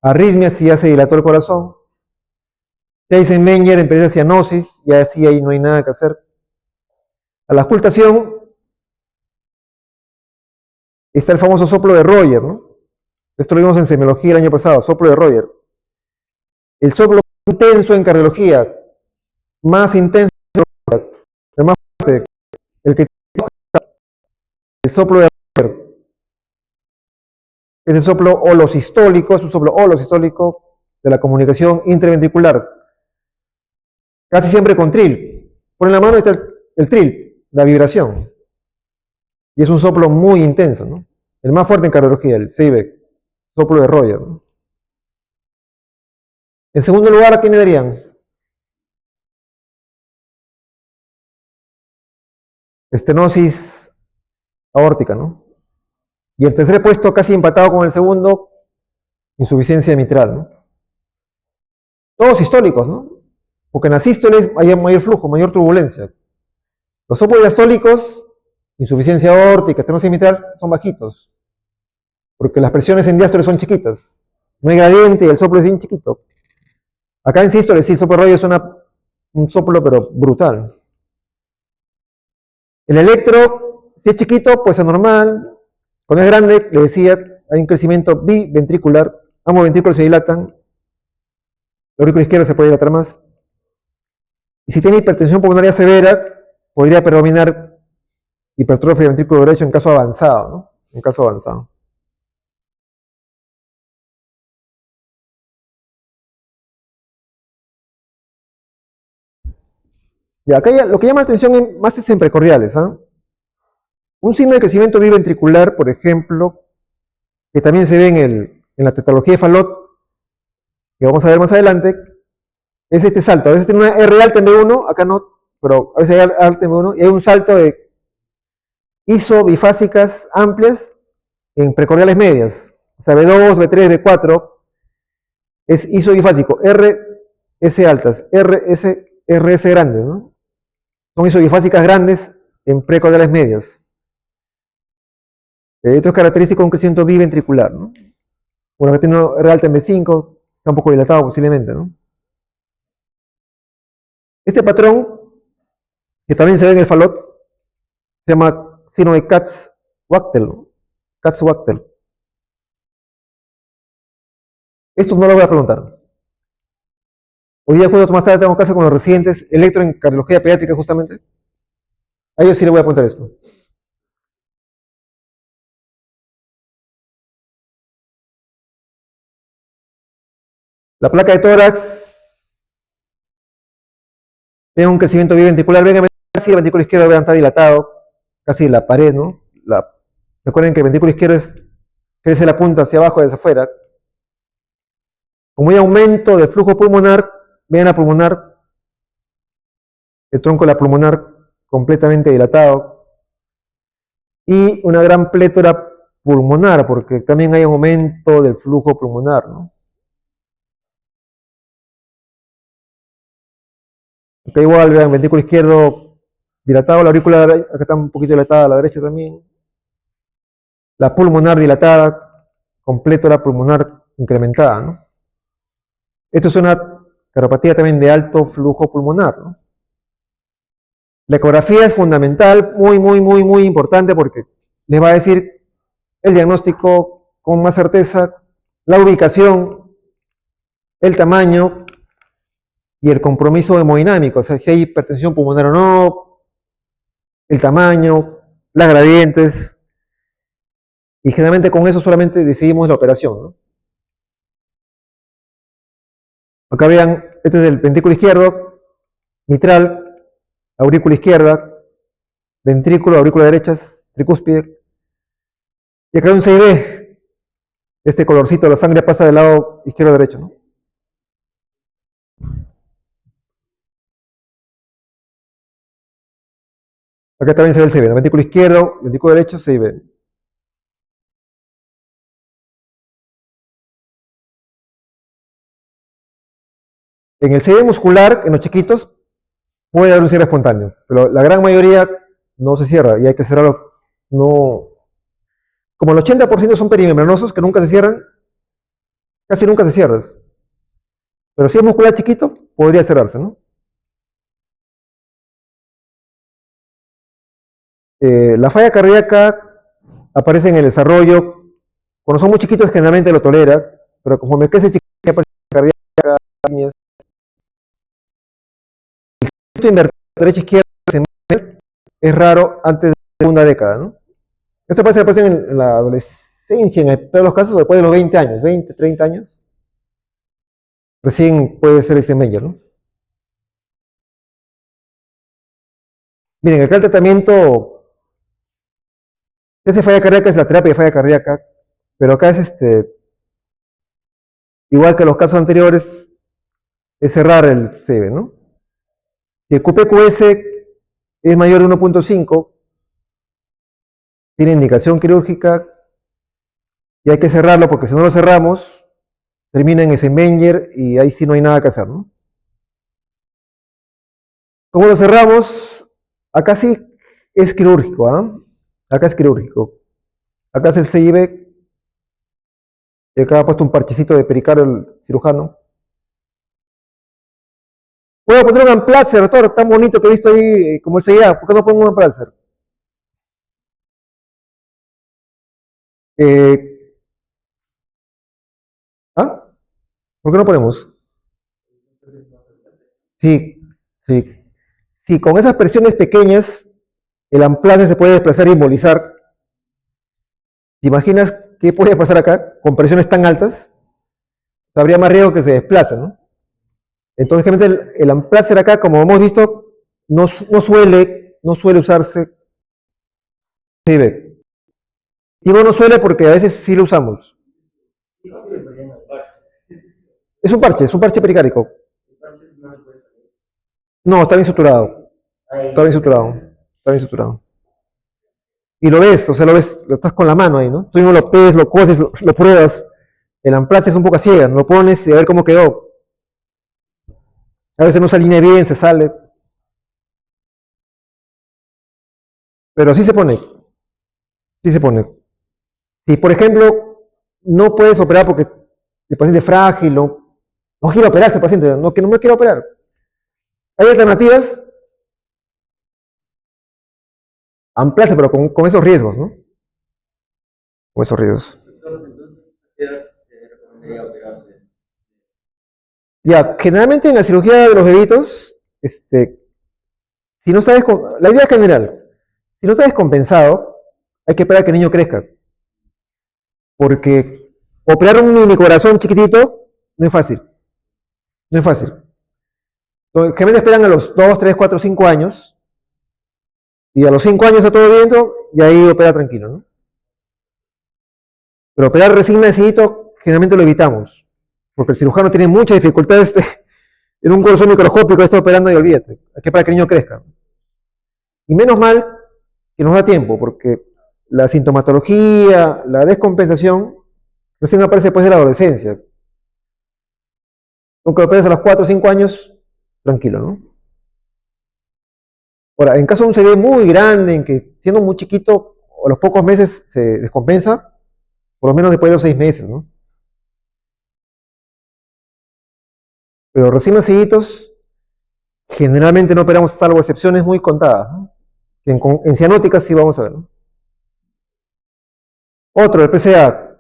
arritmias si ya se dilató el corazón, si hay Eisenmenger en periodo de cianosis, ya sí ahí no hay nada que hacer. A la auscultación está el famoso soplo de Royer, ¿no? Esto lo vimos en semiología el año pasado, soplo de Royer. El soplo intenso en cardiología, más intenso, el más fuerte, el que el soplo de Royer, es el soplo holosistólico, es un soplo holosistólico de la comunicación intraventricular, casi siempre con trill. Ponen la mano y está el trill, la vibración. Y es un soplo muy intenso, ¿no? El más fuerte en cardiología, el CIBEC, soplo de Royer, ¿no? En segundo lugar, ¿a quién le darían? Estenosis aórtica, ¿no? Y el tercer puesto, casi empatado con el segundo, insuficiencia mitral, ¿no? Todos sistólicos, ¿no? Porque en las sístoles hay mayor flujo, mayor turbulencia. Los soplos diastólicos, insuficiencia aórtica, estenosis mitral, son bajitos, porque las presiones en diástole son chiquitas. No hay gradiente y el soplo es bien chiquito. Acá en sístole, sí, el soplo de Royer es un soplo, pero brutal. El electro, si es chiquito, pues es normal. Cuando es grande, le decía, hay un crecimiento biventricular. Ambos ventrículos se dilatan. La aurícula izquierda se puede dilatar más. Y si tiene hipertensión pulmonar severa, podría predominar hipertrofia del ventrículo derecho en caso avanzado, ¿no? En caso avanzado. Y acá lo que llama la atención más es en precordiales, ¿ah? Un signo de crecimiento biventricular, por ejemplo, que también se ve en la tetralogía de Fallot, que vamos a ver más adelante, es este salto. A veces tiene una R alta en B1, acá no, pero a veces hay alta en B1, y hay un salto de isobifásicas amplias en precordiales medias. O sea, B2, B3, B4 es isobifásico. RS altas, RS grandes, ¿no? Son isobifásicas grandes en precordiales medias. Esto es característico de un crecimiento biventricular, ¿no? Bueno, que tiene una R alta en B5, está un poco dilatado posiblemente, ¿no? Este patrón, que también se ve en el Fallot, se llama signo de Katz-Wachtel, ¿no? Katz-Wachtel. Esto no lo voy a preguntar. Hoy día, justo más tarde, tengo clase con los residentes electroencardiología pediátrica, justamente. A ellos sí les voy a preguntar esto. La placa de tórax tiene un crecimiento biventricular. Ven, casi el ventrículo izquierdo está dilatado, casi la pared, ¿no? Recuerden que el ventrículo izquierdo crece la punta hacia abajo, hacia afuera. Como hay aumento del flujo pulmonar, vean la pulmonar, el tronco de la pulmonar completamente dilatado. Y una gran plétora pulmonar, porque también hay aumento del flujo pulmonar, ¿no? Acá igual, vean, ventrículo izquierdo dilatado, la aurícula acá está un poquito dilatada, a la derecha también. La pulmonar dilatada, completora pulmonar incrementada, ¿no? Esto es una cardiopatía también de alto flujo pulmonar, ¿no? La ecografía es fundamental, muy importante porque les va a decir el diagnóstico con más certeza, la ubicación, el tamaño y el compromiso hemodinámico, o sea, si hay hipertensión pulmonar o no, el tamaño, las gradientes, y generalmente con eso solamente decidimos la operación, ¿no? Acá vean, este es el ventrículo izquierdo, mitral, aurícula izquierda, ventrículo, aurícula derecha, tricúspide, y acá hay un CIB, este colorcito, la sangre pasa del lado izquierdo a derecho, ¿no? Acá también se ve el CIB, el ventrículo izquierdo, ventrículo derecho, CIB. En el CIB muscular, en los chiquitos, puede haber un cierre espontáneo, pero la gran mayoría no se cierra y hay que cerrarlo. No, como el 80% son perimembranosos que nunca se cierran, casi nunca se cierran. Pero si es muscular chiquito, podría cerrarse, ¿no? La falla cardíaca aparece en el desarrollo. Cuando son muy chiquitos generalmente lo tolera, pero conforme crece chiquito aparece cardíaca, arritmias. El invertido derecha-izquierda es raro antes de la segunda década, ¿no? Esto aparece en la adolescencia, en todos los casos, después de los 20 años, 20, 30 años. Recién puede ser ese Menger, ¿no? Miren, acá el tratamiento, ese falla cardíaca es la terapia de falla cardíaca, pero acá es igual que los casos anteriores, es cerrar el CB, ¿no? Si el QPQS es mayor de 1.5, tiene indicación quirúrgica y hay que cerrarlo porque si no lo cerramos, termina en Eisenmenger y ahí sí no hay nada que hacer, ¿no? ¿Cómo lo cerramos? Acá sí es quirúrgico, ¿ah? Acá es quirúrgico. Acá es el CIB, y acá ha puesto un parchecito de pericardio el cirujano. Voy a poner un Amplacer, doctor, tan bonito que he visto ahí como el CIA. ¿Por qué no pongo un Amplacer? Eh, ¿Ah? ¿Por qué no podemos? Sí, sí. Si con esas presiones pequeñas el Amplacer se puede desplazar y embolizar, ¿te imaginas qué puede pasar acá con presiones tan altas? Habría más riesgo que se desplace, ¿no? Entonces, generalmente el Amplacer acá, como hemos visto, no suele usarse CIB. Digo no suele porque a veces sí lo usamos. Es un parche pericárico. No, está bien suturado. Está bien suturado. Está bien suturado. Y lo ves, o sea, lo ves, lo estás con la mano ahí, ¿no? Tú mismo lo ves, lo coses, lo pruebas. El Amplace es un poco a ciegas, lo pones y a ver cómo quedó. A veces no se alinea bien, se sale. Pero sí se pone. Sí se pone. Si, por ejemplo, no puedes operar porque el paciente es frágil, no quiere operar este paciente, no, que no me quiere operar. Hay alternativas, Amplace, pero con esos riesgos, ¿no? Con esos riesgos. Ya, generalmente en la cirugía de los bebitos, si no está la idea general, si no está descompensado, hay que esperar a que el niño crezca. Porque operar un mini corazón chiquitito no es fácil. No es fácil. Entonces, generalmente esperan a los 2, 3, 4, 5 años, y a los 5 años está todo bien, y ahí opera tranquilo, ¿no? Pero operar recién nacidito, generalmente lo evitamos. Porque el cirujano tiene mucha dificultad en un corazón microscópico, está operando y olvídate. Hay que esperar a que el niño crezca. Y menos mal que nos da tiempo, porque la sintomatología, la descompensación, recién aparece después de la adolescencia. Aunque lo operes a los 4 o 5 años, tranquilo, ¿no? Ahora, en caso de un CD muy grande, en que siendo muy chiquito, a los pocos meses se descompensa, por lo menos después de los 6 meses, ¿no? Pero recién naciditos, generalmente no operamos salvo excepciones muy contadas, ¿no? En cianóticas sí vamos a ver, ¿no? Otro, el PCA.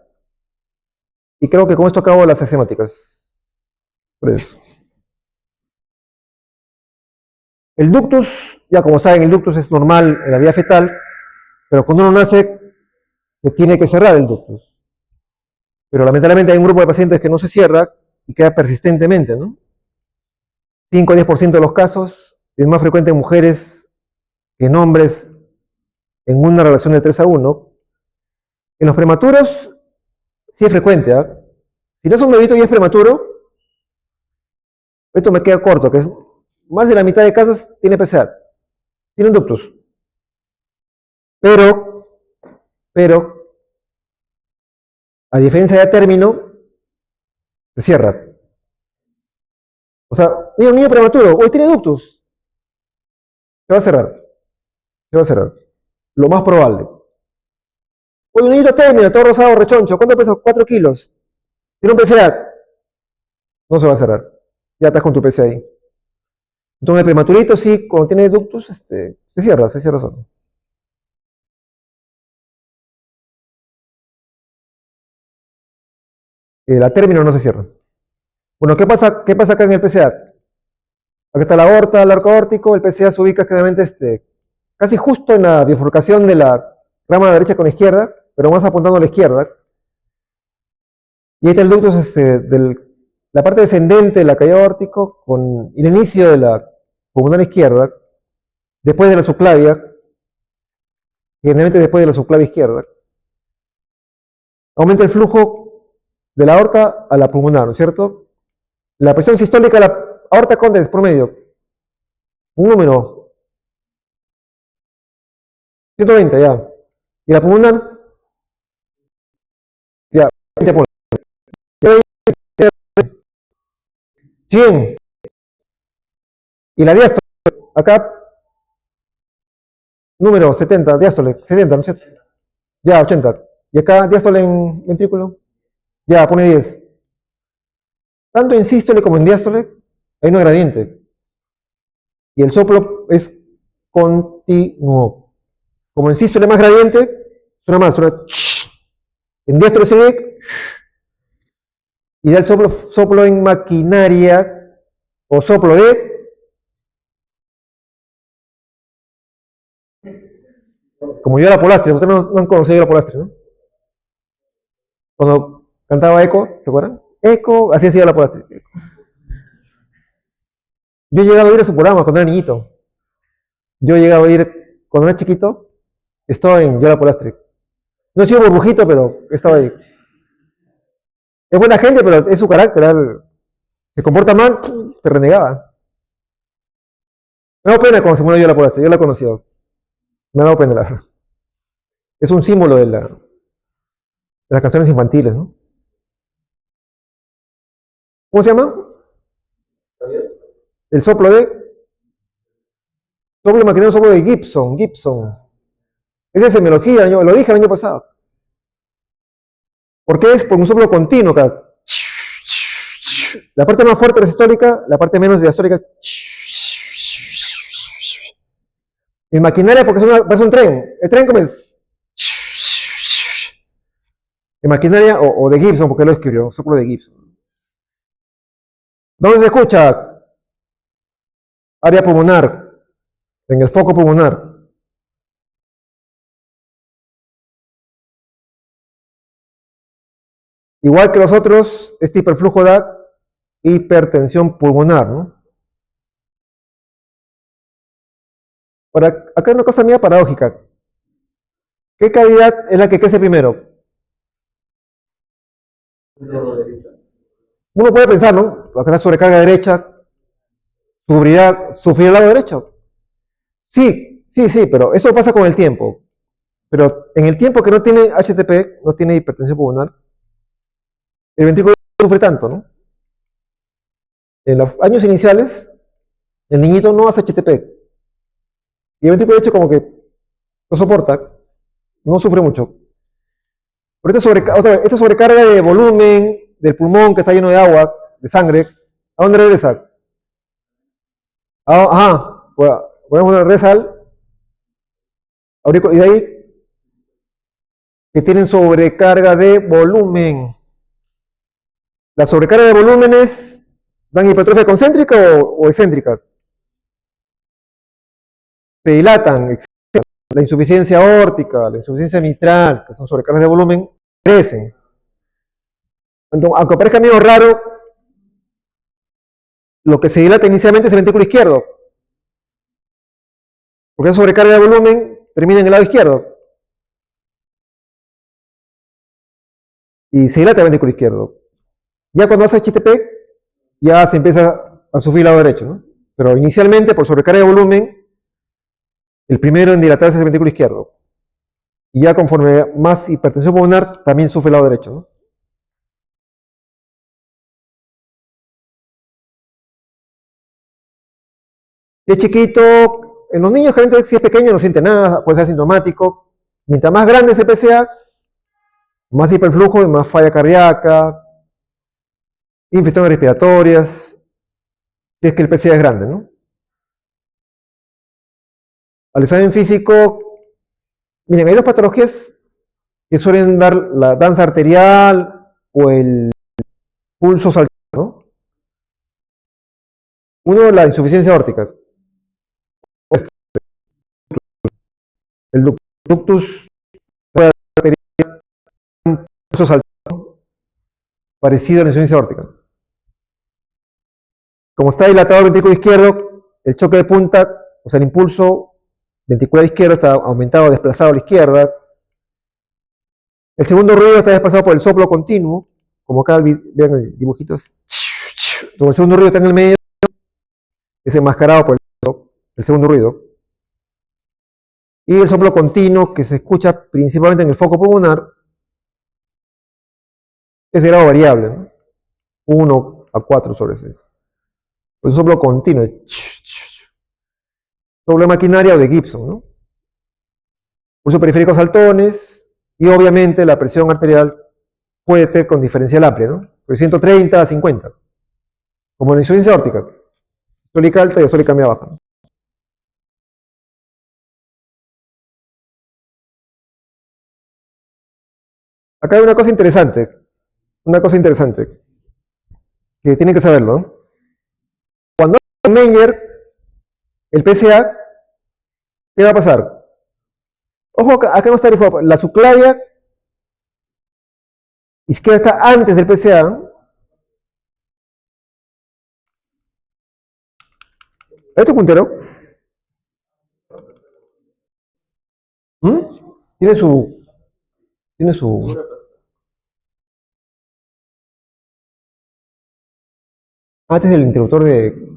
Y creo que con esto acabo las axiomáticas. Por eso. El ductus, ya como saben, el ductus es normal en la vida fetal, pero cuando uno nace, se tiene que cerrar el ductus. Pero lamentablemente hay un grupo de pacientes que no se cierra y queda persistentemente, ¿no? 5 a 10% de los casos, es más frecuente en mujeres que en hombres en una relación de 3 a 1. En los prematuros, sí es frecuente, ¿eh? Si no es un bebito y es prematuro, esto me queda corto, que es más de la mitad de casos tiene PCA, tiene un ductus. Pero, a diferencia de a término, se cierra. O sea, mira, un niño prematuro, hoy tiene ductus, se va a cerrar, se va a cerrar. Lo más probable. Hoy un niño término, todo rosado, rechoncho, ¿cuánto pesa? 4 kilos. Tiene un PCA, no se va a cerrar. Ya estás con tu PCA ahí. Entonces el prematurito sí, cuando tiene ductus, se cierra solo. la término no se cierra. Bueno, qué pasa acá en el PCA? Acá está la aorta, el arco aórtico, el PCA se ubica claramente casi justo en la bifurcación de la rama derecha con la izquierda, pero más apuntando a la izquierda. Y ahí está el ducto la parte descendente de la caída aórtico con el inicio de la pulmonar izquierda, después de la subclavia, generalmente después de la subclavia izquierda. Aumenta el flujo de la aorta a la pulmonar, ¿no es cierto? La presión sistólica de la aorta condes promedio, un número, 120 ya. Y la pulmonar, ya, 20 por 100. Y la diástole, acá, número 70, diástole, 70, ¿no es cierto? Ya, 80. Y acá, diástole en ventrículo, ya, pone 10. Tanto en sístole como en diástole hay un gradiente. Y el soplo es continuo. Como en sístole más gradiente, suena. En diástole se y da el soplo en maquinaria o soplo de. Como yo era Polastri, ustedes no han conocido yo la Polastri, ¿no? Cuando cantaba Eco, ¿se acuerdan? Eco, así hacía la Polastri. Yo llegaba a ir a su programa cuando era niñito. Yo llegaba a ir, cuando era chiquito, estaba en Yola Polastri. No he sido burbujito, pero estaba ahí. Es buena gente, pero es su carácter. Se comporta mal, te renegaba. Me da pena cuando se murió Yola Polastri, yo la he conocido. Me ha dado pena, la verdad. Es un símbolo de las canciones infantiles, ¿no? ¿Cómo se llama? El soplo maquinario, soplo de Gibson. Esa es semiología, lo dije el año pasado. ¿Por qué es? Por un soplo continuo, acá. La parte más fuerte es sistólica, la parte menos diastólica. En maquinaria porque parece un tren. El tren como es. En maquinaria o de Gibson, porque lo escribió, soplo de Gibson. ¿Dónde se escucha? Área pulmonar, en el foco pulmonar. Igual que los otros, este hiperflujo da hipertensión pulmonar, ¿no? Ahora, acá hay una cosa mía paradójica. ¿Qué cavidad es la que crece primero? Uno puede pensar, ¿no? Acá la sobrecarga derecha, sufrirá el lado derecho. Sí, pero eso pasa con el tiempo. Pero en el tiempo que no tiene HTP, no tiene hipertensión pulmonar, el ventrículo no sufre tanto, ¿no? En los años iniciales, el niñito no hace HTP. Y el ventrículo derecho como que lo soporta, no sufre mucho. Pero esta sobrecarga de volumen del pulmón que está lleno de agua, de sangre, ¿a dónde regresa? Ajá, podemos regresar y de ahí que tienen sobrecarga de volumen. ¿La sobrecarga de volúmenes dan hipertrofia concéntrica o excéntrica? Se dilatan, la insuficiencia aórtica, la insuficiencia mitral, que son sobrecargas de volumen, crecen. Entonces, aunque parezca medio raro, lo que se dilata inicialmente es el ventrículo izquierdo, porque esa sobrecarga de volumen termina en el lado izquierdo. Y se dilata el ventrículo izquierdo. Ya cuando hace HTP, ya se empieza a sufrir el lado derecho, ¿no? Pero inicialmente, por sobrecarga de volumen, el primero en dilatarse es el ventrículo izquierdo. Y ya conforme más hipertensión pulmonar, también sufre el lado derecho, ¿no? Si es chiquito, en los niños, gente, si es pequeño no siente nada, puede ser asintomático. Mientras más grande es el PCA, más hiperflujo y más falla cardíaca, infecciones respiratorias, si es que el PCA es grande, ¿no? Al examen físico, miren, hay dos patologías que suelen dar la danza arterial o el pulso saltado, ¿no? Uno, la insuficiencia aórtica. El ductus puede tener un pulso saltado parecido a la insuficiencia aórtica. Como está dilatado el ventrículo izquierdo, el choque de punta, o sea, el impulso ventricular izquierdo está aumentado, desplazado a la izquierda. El segundo ruido está desplazado por el soplo continuo, como acá vean el dibujito. Como el segundo ruido está en el medio, es enmascarado por el segundo ruido. Y el soplo continuo, que se escucha principalmente en el foco pulmonar, es de grado variable, ¿no? 1 a 4 sobre 6. El soplo continuo es doble maquinaria o de Gibson, ¿no? Pulso periférico saltones, y obviamente la presión arterial puede ser con diferencial amplia, ¿no? De 130 a 50, como en la insuficiencia aórtica, diastólica alta y diastólica media baja, ¿no? Acá hay una cosa interesante, que tienen que saberlo, ¿no? Cuando hay Menger, el PCA, ¿qué va a pasar? Ojo, acá no está el foco, la subclavia izquierda está antes del PCA, ¿no? ¿Este puntero? ¿Mm? Tiene su... Tiene su... Antes del interruptor de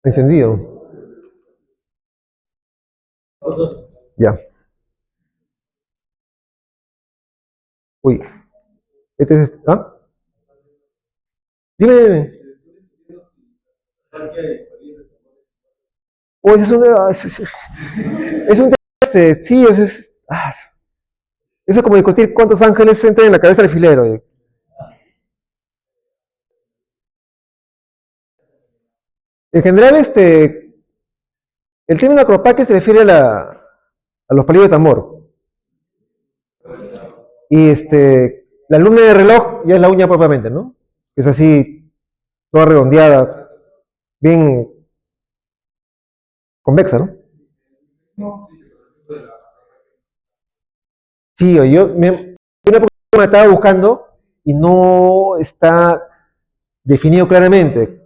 encendido. Ya. Uy. Este es... ¿Ah? Dime. Uy, es un... Es un... Sí, eso es como discutir cuántos ángeles entran en la cabeza del alfilero. En general, el término acropaque se refiere a los palillos de tambor. Y la luna de reloj ya es la uña propiamente, ¿no? Es así, toda redondeada, bien convexa, ¿no? Sí, una estaba buscando y no está definido claramente.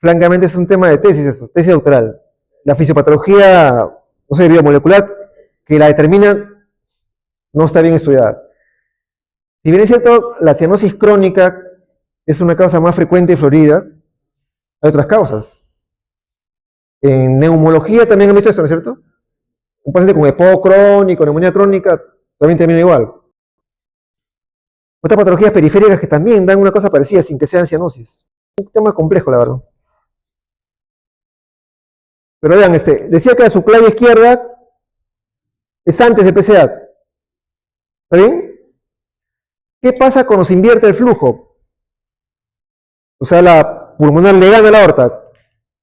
Francamente es un tema de tesis eso, tesis doctoral. La fisiopatología, no sé, biomolecular, que la determina, no está bien estudiada. Si bien es cierto, la cianosis crónica es una causa más frecuente y florida, hay otras causas. En neumología también han visto esto, ¿no es cierto? Un paciente con EPO crónico, neumonía crónica, también termina igual. Otras patologías periféricas que también dan una cosa parecida sin que sean cianosis. Un tema complejo, la verdad. Pero vean, decía que la subclavia izquierda es antes del PCA. ¿Está bien? ¿Qué pasa cuando se invierte el flujo? O sea, la pulmonar le gana a la aorta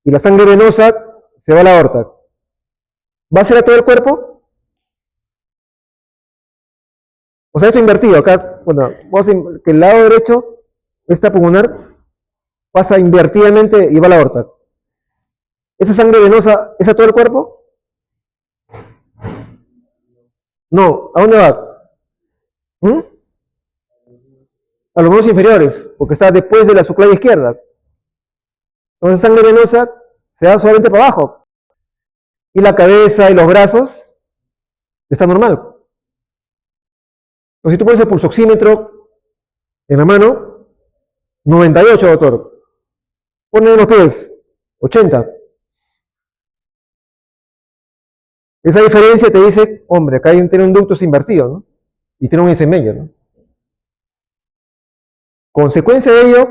y la sangre venosa se va a la aorta. ¿Va a ser a todo el cuerpo? O sea, esto invertido. Acá, bueno, que el lado derecho, esta pulmonar, pasa invertidamente y va a la aorta. ¿Esa sangre venosa es a todo el cuerpo? No. ¿A dónde va? ¿Mm? A los miembros inferiores, porque está después de la subclavia izquierda. Entonces, sangre venosa se da solamente para abajo. Y la cabeza y los brazos está normal. Entonces, si tú pones el pulsoxímetro en la mano, 98, doctor. Pone en los pies, 80. Esa diferencia te dice, hombre, acá tiene un ductus invertido, ¿no? Y tiene un Eisenmenger, ¿no? Consecuencia de ello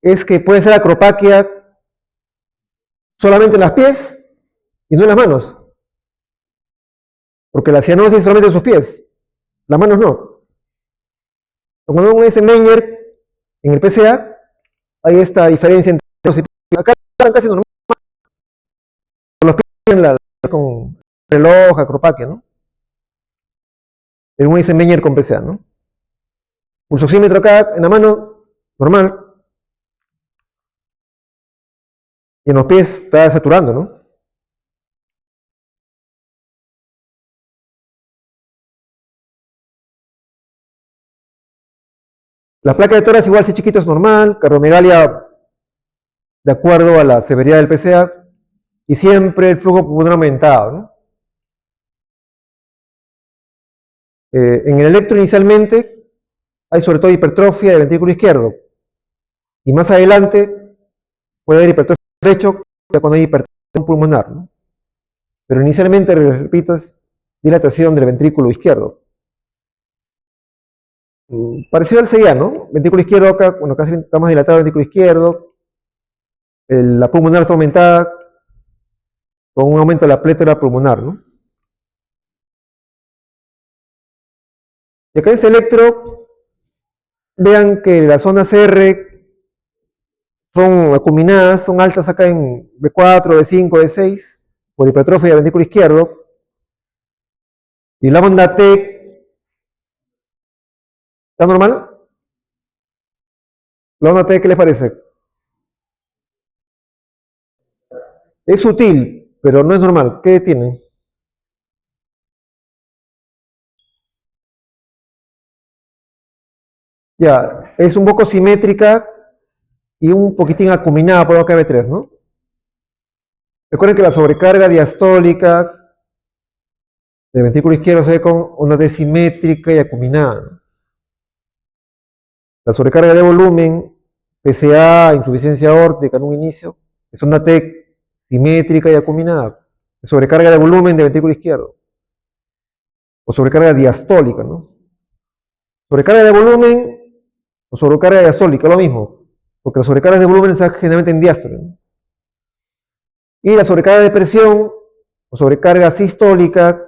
es que puede ser acropaquia solamente en los pies y no en las manos. Porque la cianosis es solamente en sus pies, las manos no. Cuando un Eisenmenger en el PCA, hay esta diferencia entre los y acá están casi normal, con los pies en con reloj, acropaquia, ¿no? En un Eisenmenger con PCA, ¿no? Pulsoxímetro acá en la mano, normal. Y en los pies está saturando, ¿no? La placa de tórax igual si chiquito es normal, cardiomegalia de acuerdo a la severidad del PCA y siempre el flujo pulmonar aumentado, ¿no? En el electro inicialmente hay sobre todo hipertrofia del ventrículo izquierdo y más adelante puede haber hipertrofia del derecho cuando hay hipertensión pulmonar, ¿no? Pero inicialmente, repito, es dilatación del ventrículo izquierdo. Parecido al CIA, ¿no? Ventrículo izquierdo acá, bueno, casi está más dilatado el ventrículo izquierdo, la pulmonar está aumentada con un aumento de la plétora pulmonar, ¿no? Y acá en ese electro, vean que las zonas CR son acuminadas, son altas acá en B4, B5, B6, por hipertrofia del ventrículo izquierdo, y la onda T, ¿está normal? La onda T, ¿qué les parece? Es sutil, pero no es normal. ¿Qué tiene? Ya, es un poco simétrica y un poquitín acuminada por acá B3, ¿no? Recuerden que la sobrecarga diastólica del ventrículo izquierdo se ve con onda T simétrica y acuminada, ¿no? La sobrecarga de volumen, PCA, insuficiencia aórtica en un inicio, es onda T simétrica y acuminada. Sobrecarga de volumen de ventrículo izquierdo. O sobrecarga diastólica, ¿no? Sobrecarga de volumen o sobrecarga diastólica, lo mismo. Porque las sobrecargas de volumen están generalmente en diástole, ¿no? Y la sobrecarga de presión o sobrecarga sistólica,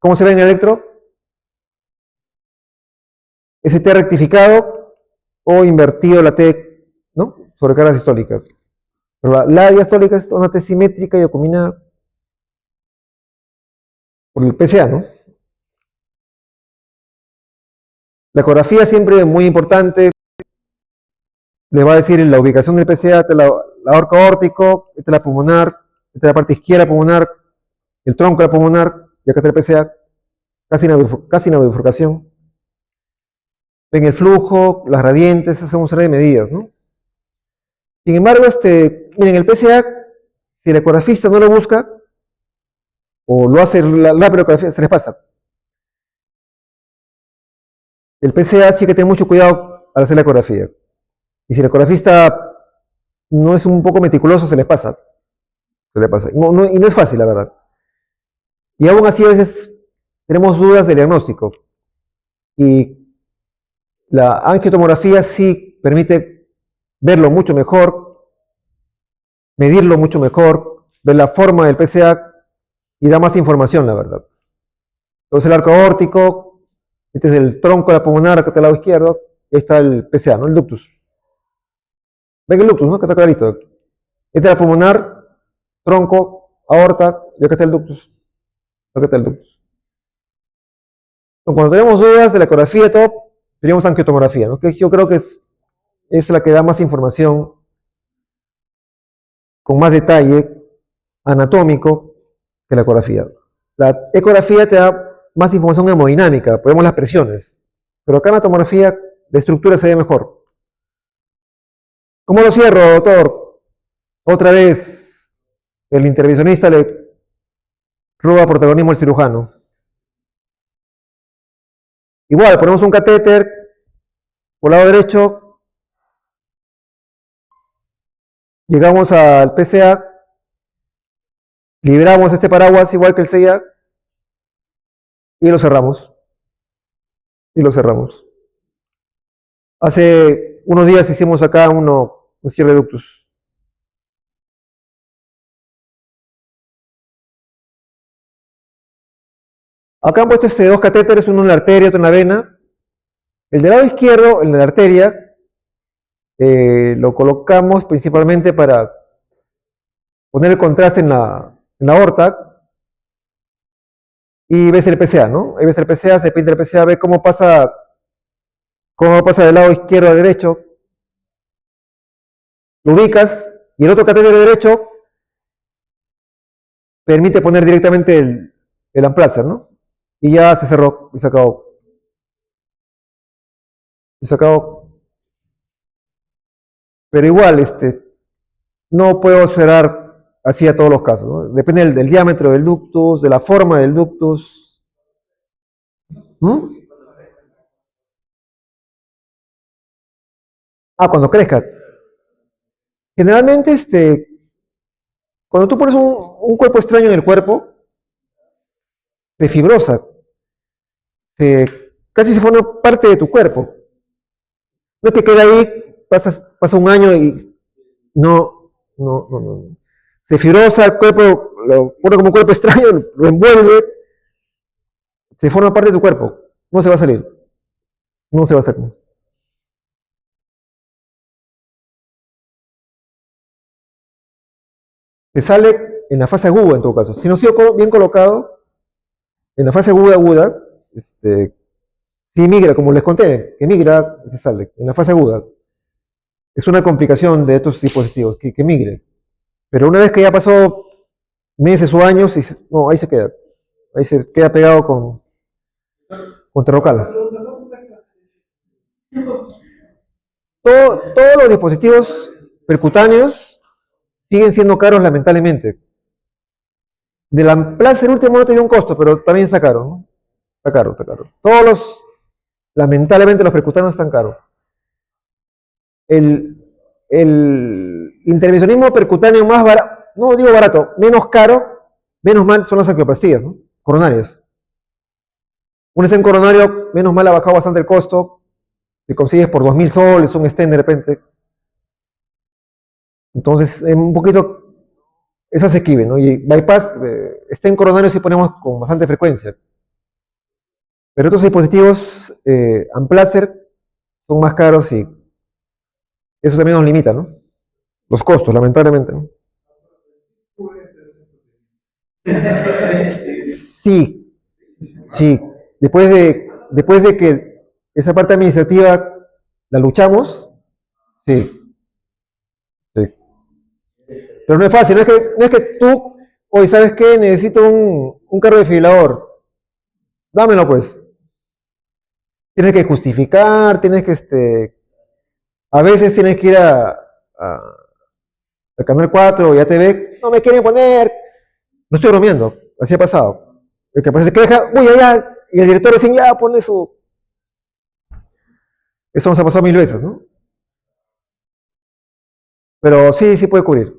¿cómo se ve en el electro? ST rectificado o invertido la T, ¿no? Sobrecarga sistólica. Pero la diastólica es una T simétrica y acuminada por el PCA, ¿no? La ecografía siempre es muy importante. Le va a decir la ubicación del PCA, esta es la arco aórtico, esta es la pulmonar, esta es la parte izquierda pulmonar, el tronco de la pulmonar, y acá está el PCA, casi en la bifurcación. Ven el flujo, las radientes, hacemos una serie de medidas, ¿no? Sin embargo, miren, el PCA, si el ecografista no lo busca, o lo hace la ecografía, se les pasa. El PCA sí hay que tener mucho cuidado al hacer la ecografía. Y si el ecografista no es un poco meticuloso, se les pasa. Se le pasa. Y no es fácil, la verdad. Y aún así, a veces tenemos dudas del diagnóstico. Y la angiotomografía sí permite verlo mucho mejor, medirlo mucho mejor, ver la forma del PCA y da más información, la verdad. Entonces el arco aórtico, este es el tronco de la pulmonar, acá está el lado izquierdo, y ahí está el PCA, ¿no? El ductus. Ven el ductus, ¿no? Que está clarito. Esta es la pulmonar, tronco, aorta, y acá está el ductus. Acá está el ductus. Entonces, cuando tenemos dudas de la ecografía y todo, tenemos angiotomografía, ¿no? Que yo creo que es la que da más información con más detalle anatómico que la ecografía. La ecografía te da más información hemodinámica, podemos las presiones, pero acá en la tomografía de estructura se ve mejor. ¿Cómo lo cierro, doctor? Otra vez el intervencionista le roba protagonismo al cirujano. Igual, ponemos un catéter por el lado derecho, llegamos al PCA, liberamos este paraguas igual que el CIA y lo cerramos. Y lo cerramos. Hace unos días hicimos acá un cierre de ductus. Acá han puesto dos catéteres, uno en la arteria, otro en la vena. El del lado izquierdo, en la arteria, lo colocamos principalmente para poner el contraste en la aorta y ves el PCA, ¿no? Ahí ves el PCA, se pinta el PCA, ve cómo pasa del lado izquierdo al derecho, lo ubicas, y el otro catéter derecho permite poner directamente el Amplacer, ¿no? Y ya se cerró y se acabó. Y se acabó. Pero igual, no puedo cerrar así a todos los casos, ¿no? Depende del diámetro del ductus, de la forma del ductus. ¿Mm? Ah, cuando crezca. Generalmente, cuando tú pones un cuerpo extraño en el cuerpo, se fibrosa, casi se forma parte de tu cuerpo. No es que queda ahí, pasa un año y no. Se fibrosa el cuerpo, lo pone como un cuerpo extraño, lo envuelve, se forma parte de tu cuerpo. No se va a salir, no se va a salir. Se sale en la fase aguda en todo caso. Si no ha sido bien colocado, en la fase aguda, sí migra, como les conté, que migra, se sale, en la fase aguda. Es una complicación de estos dispositivos, que migre. Pero una vez que ya pasó meses o años, no, ahí se queda. Ahí se queda pegado con Terrocal. Todos los dispositivos percutáneos siguen siendo caros lamentablemente. De la Plaza el último no tenía un costo, pero también está caro, ¿no? Está caro, está caro. Lamentablemente los percutáneos están caros. El intervencionismo percutáneo más barato, no digo barato, menos caro, menos mal son las angioplastías, ¿no? Coronarias. Un stent coronario, menos mal ha bajado bastante el costo, si consigues por 2000 soles un stent de repente. Entonces, un poquito es asequible, ¿no? Y bypass, stent coronario sí ponemos con bastante frecuencia. Pero otros dispositivos, Amplacer, son más caros y eso también nos limita, ¿no? Los costos, lamentablemente, ¿no? Sí, sí. Después de que esa parte administrativa la luchamos, sí, sí. Pero no es fácil, no es que tú, hoy, ¿sabes qué? Necesito un carro desfibrilador. Dámelo, pues. Tienes que justificar, a veces tienes que ir al Canal 4 o ya te ve, no me quieren poner. No estoy bromeando, así ha pasado. El que se queja, uy, allá, y el director recién ya pone su. Eso nos ha pasado mil veces, ¿no? Pero sí, sí puede cubrir.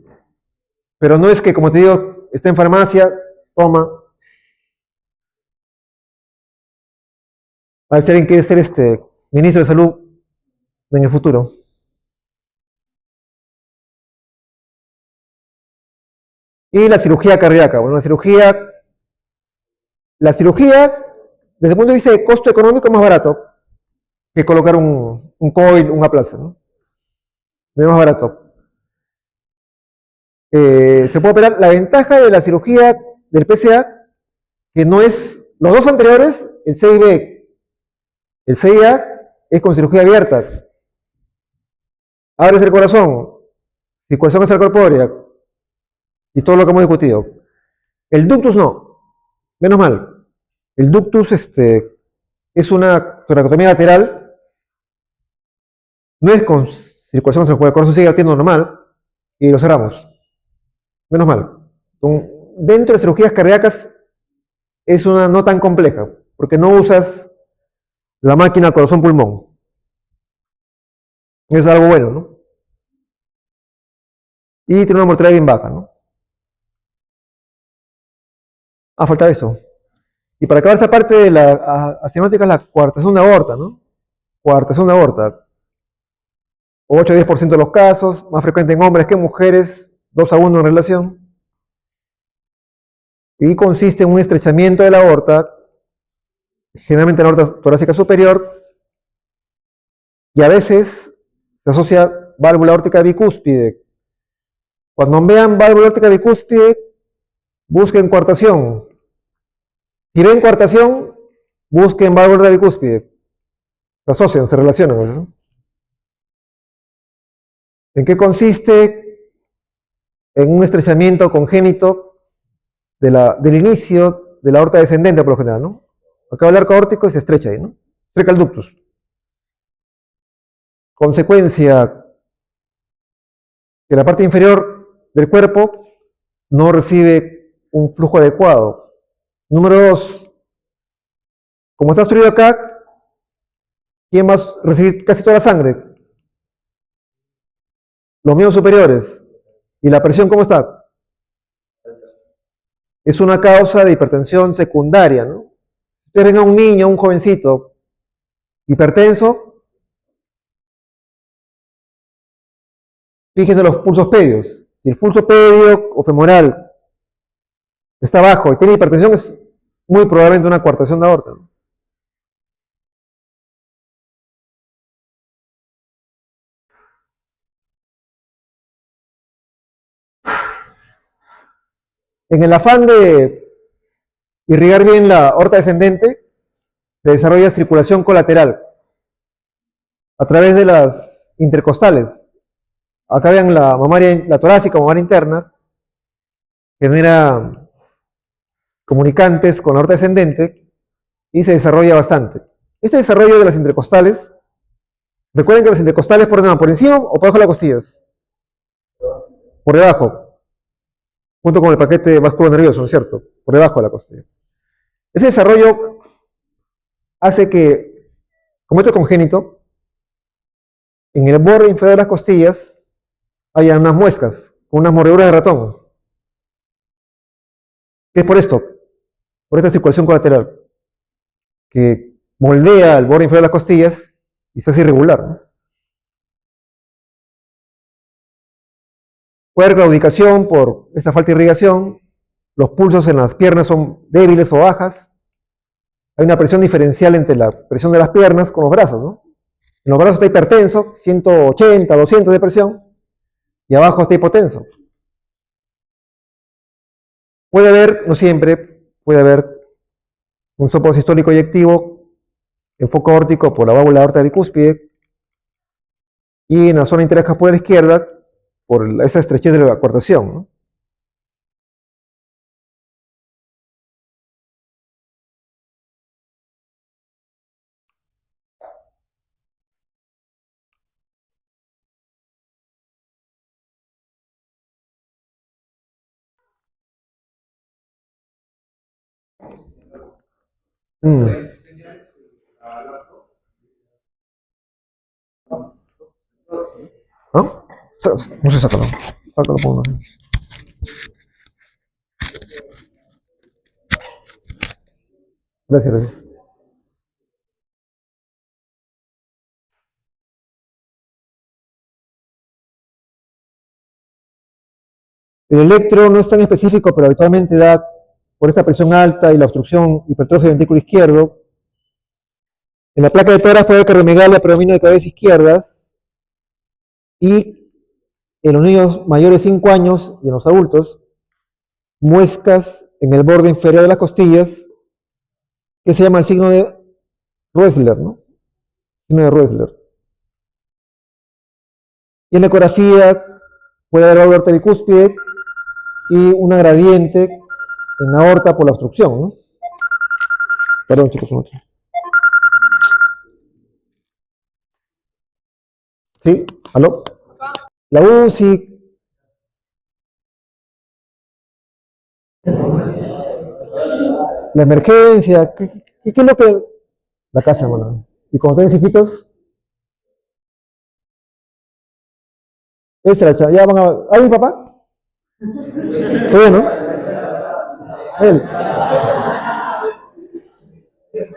Pero no es que, como te digo, está en farmacia, toma. A ver si alguien quiere ser ministro de salud en el futuro. Y la cirugía cardíaca. Bueno, la cirugía, desde el punto de vista de costo económico, es más barato que colocar un coil, un aplaza, ¿no? Es más barato. Se puede operar. La ventaja de la cirugía del PCA, que no es, los dos anteriores, el CIB, el CIA, es con cirugía abierta. Abres el corazón, circulación extracorpórea y todo lo que hemos discutido. El ductus no, menos mal. El ductus es una toracotomía lateral, no es con circulación extracorpórea, el corazón sigue latiendo normal y lo cerramos. Menos mal. Dentro de cirugías cardíacas es una no tan compleja, porque no usas la máquina corazón-pulmón. Es algo bueno, ¿no? Y tiene una mortalidad bien baja, ¿no? Ah, falta eso. Y para acabar esta parte de la acinemática es la coartación de aorta, ¿no? Coartación de aorta. 8 a 10% de los casos, más frecuente en hombres que en mujeres, 2-1 en relación. Y consiste en un estrechamiento de la aorta, generalmente en la aorta torácica superior, y a veces se asocia válvula aórtica bicúspide. Cuando vean válvula aórtica bicúspide, busquen coartación. Si ven coartación, busquen válvula bicúspide. Se asocian, se relacionan, ¿no? ¿En qué consiste? En un estrechamiento congénito del inicio de la aorta descendente, por lo general, ¿no? Acaba el arco aórtico y se estrecha ahí, ¿no? Estrecha el ductus. Consecuencia, que la parte inferior del cuerpo no recibe un flujo adecuado. Número 2, como está obstruido acá, ¿quién va a recibir casi toda la sangre? Los miembros superiores. ¿Y la presión cómo está? Es una causa de hipertensión secundaria, ¿no? Ustedes ven a un niño, un jovencito, hipertenso, fíjense los pulsos pedios. Si el pulso pedio o femoral está bajo y tiene hipertensión, es muy probablemente una coartación de aorta, ¿no? En el afán de irrigar bien la aorta descendente, se desarrolla circulación colateral a través de las intercostales. Acá vean la mamaria, la torácica, mamaria interna, genera comunicantes con la aorta descendente y se desarrolla bastante. Este desarrollo de las intercostales, recuerden que las intercostales por encima o por debajo de las costillas. Por debajo, junto con el paquete vascular nervioso, ¿no es cierto? Por debajo de la costilla. Ese desarrollo hace que, como esto es congénito, en el borde inferior de las costillas haya unas muescas, con unas mordeduras de ratón. ¿Qué es por esto? Por esta circulación colateral, que moldea el borde inferior de las costillas y se hace irregular, ¿no? Puede haber claudicación por esta falta de irrigación, los pulsos en las piernas son débiles o bajas, hay una presión diferencial entre la presión de las piernas con los brazos, ¿no? En los brazos está hipertenso, 180, 200 de presión, y abajo está hipotenso. Puede haber, no siempre, puede haber un soporte sistólico eyectivo en foco aórtico por la válvula aorta bicúspide y en la zona interescapular izquierda por esa estrechez de la coartación, ¿no? Mm. ¿No? No sé, sácalo. Sácalo por una. Gracias, gracias. El electro no es tan específico, pero habitualmente da por esta presión alta y la obstrucción hipertrofia del ventrículo izquierdo. En la placa de tórax puede haber cardiomegalia, predominio de cabezas izquierdas y en los niños mayores de 5 años y en los adultos, muescas en el borde inferior de las costillas, que se llama el signo de Roessler, ¿no? Signo de Roessler. Y en la ecografía puede haber válvula aorta bicúspide y una gradiente en la aorta por la obstrucción, ¿no? Perdón, chicos, un otro. ¿Sí? ¿Aló? La UCI. La emergencia. ¿Qué es lo que...? La casa, hermano. Y cuando tienen hijitos, esa la chava. Ya van a... ¿Hay mi papá? ¿Todavía no? Él.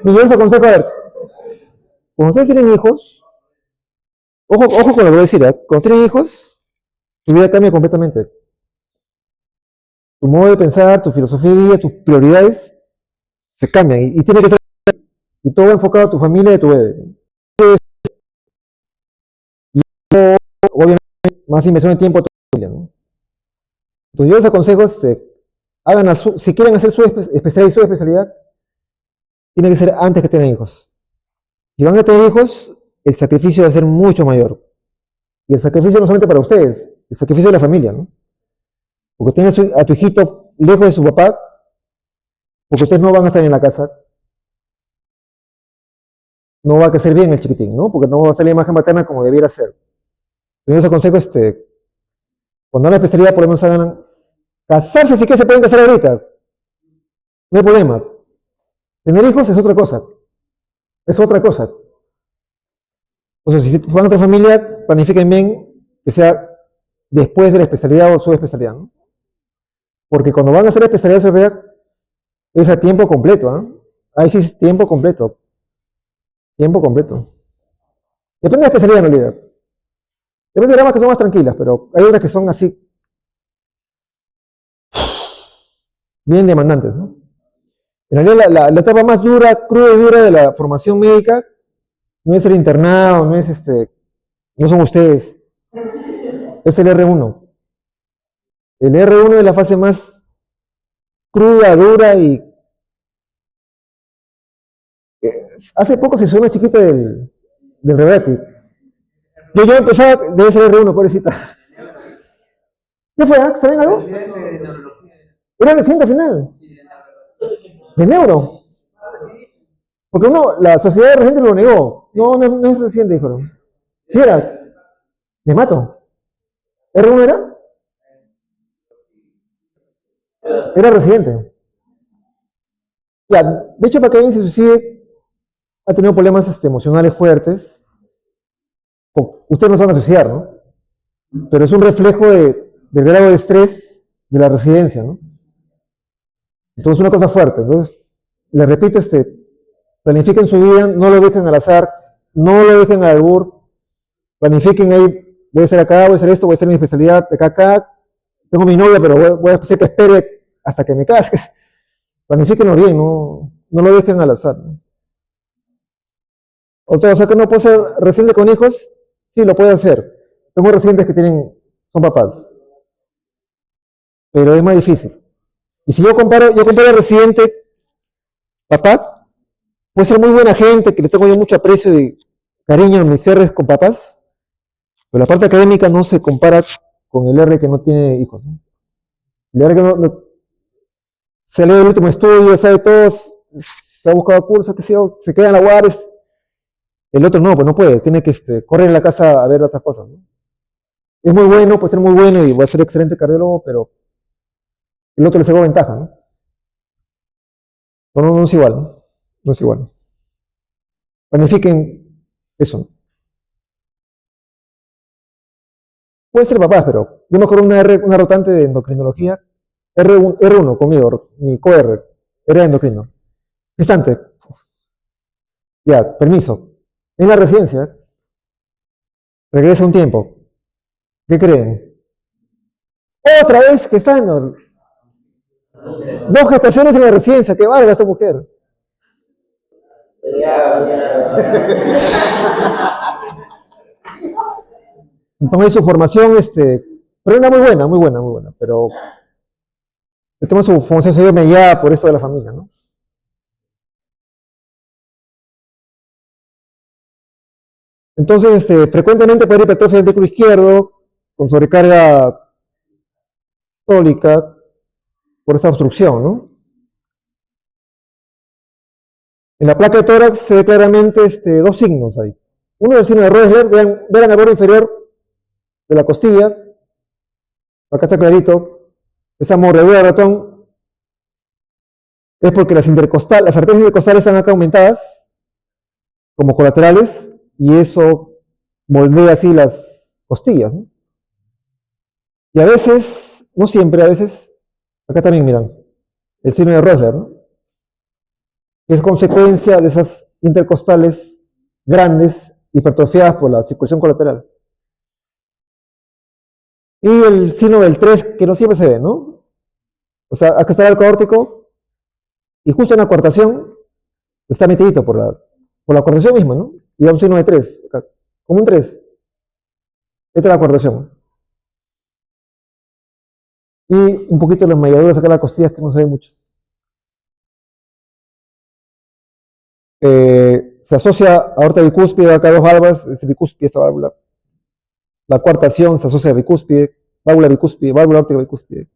Y yo les aconsejo, a ver, cuando ustedes tienen hijos, ojo con lo que voy a decir, ¿eh? Cuando tienen hijos, tu vida cambia completamente. Tu modo de pensar, tu filosofía de vida, tus prioridades se cambian y tiene que ser, y todo va enfocado a tu familia y a tu bebé. Y obviamente más inversión de tiempo a tu familia, ¿no? Entonces yo les aconsejo, hagan si quieren hacer su especialidad, tiene que ser antes que tengan hijos. Si van a tener hijos, el sacrificio va a ser mucho mayor. Y el sacrificio no solamente para ustedes, el sacrificio de la familia, ¿no? Porque tienes a tu hijito lejos de su papá, porque ustedes no van a estar en la casa, no va a crecer bien el chiquitín, ¿no? Porque no va a salir la imagen materna como debiera ser. Yo les aconsejo, cuando hagan la especialidad, por lo menos hagan casarse, sí que se pueden casar ahorita, no hay problema. Tener hijos es otra cosa, es otra cosa. O sea, si van a otra familia, planifiquen bien que sea después de la especialidad o subespecialidad, ¿no? Porque cuando van a hacer la especialidad o subespecialidad, es a tiempo completo, ¿ah? Ahí sí es tiempo completo, tiempo completo. Depende de la especialidad en realidad. Depende de ramas que son más tranquilas, pero hay otras que son así, bien demandantes, ¿no? En realidad la etapa más dura, cruda y dura de la formación médica no es el internado, no son ustedes, es el R1. El R1 es la fase más cruda, dura y hace poco se suena chiquita del rebate. Yo empezaba, debe ser R1, pobrecita. ¿Qué fue? ¿Saben algo? Era reciente al final. De neuro. Porque la sociedad de reciente lo negó. No es reciente, dijeron. Sí era. Me mato. ¿R1 era? Era residente. Ya, de hecho, para que alguien se suicide, ha tenido problemas emocionales fuertes. Ustedes no se van a suicidar, ¿no? Pero es un reflejo del grado de estrés de la residencia, ¿no? Entonces, es una cosa fuerte. Entonces, les repito, planifiquen su vida, no lo dejen al azar, no lo dejen al albur, planifiquen ahí, voy a hacer acá, voy a hacer esto, voy a hacer mi especialidad de acá a acá, tengo mi novia, pero voy a hacer que espere hasta que me case. Planifíquenlo bien, no lo dejen al azar, ¿no? O sea que no puedo ser residente con hijos, sí, lo puede hacer. Tengo residentes que son papás, pero es más difícil. Y si yo comparo residente, papá, puede ser muy buena gente, que le tengo yo mucho aprecio y cariño en mis R's con papás, pero la parte académica no se compara con el R que no tiene hijos, ¿no? El R que se lee el último estudio, sabe todo, se ha buscado cursos, que se queda en la UARES. El otro no, pues no puede, tiene que correr en la casa a ver otras cosas, ¿no? Es muy bueno, puede ser muy bueno y va a ser excelente cardiólogo, pero el otro le sacó ventaja, ¿no? No es igual, ¿no? No es igual. Planifiquen eso, ¿no? Puede ser papás, pero yo me acuerdo una rotante de endocrinología, R1 conmigo, mi co-R, era endocrino. Instante, ya, permiso. En la residencia, regresa un tiempo. ¿Qué creen? Otra vez que está en 2 gestaciones en la residencia, qué valga esta mujer. Entonces su formación, pero era muy buena, muy buena, muy buena, pero su formación se dio mediada por esto de la familia, ¿no? Entonces, frecuentemente puede haber hipertrofia del ventrículo izquierdo, con sobrecarga tólica, por esta obstrucción, ¿no? En la placa de tórax se ve claramente 2 signos ahí. Uno es el signo de Roessler, vean el borde inferior de la costilla, acá está clarito, esa mordedura de ratón es porque las arterias intercostales están acá aumentadas, como colaterales, y eso moldea así las costillas, ¿no? Y a veces, no siempre, a veces, acá también miran, el signo de Roessler, ¿no? Que es consecuencia de esas intercostales grandes, hipertrofiadas por la circulación colateral. Y el signo del 3, que no siempre se ve, ¿no? O sea, acá está el arco aórtico, y justo en la coartación está metidito por la coartación misma, ¿no? Y da un signo de 3, acá, como un 3. Esta es la coartación. Y un poquito de las malladuras acá en las costillas que no se ve mucho. Se asocia a aorta bicúspide, acá 2 valvas, es bicúspide esta válvula. La coartación se asocia a bicúspide, válvula órtica bicúspide.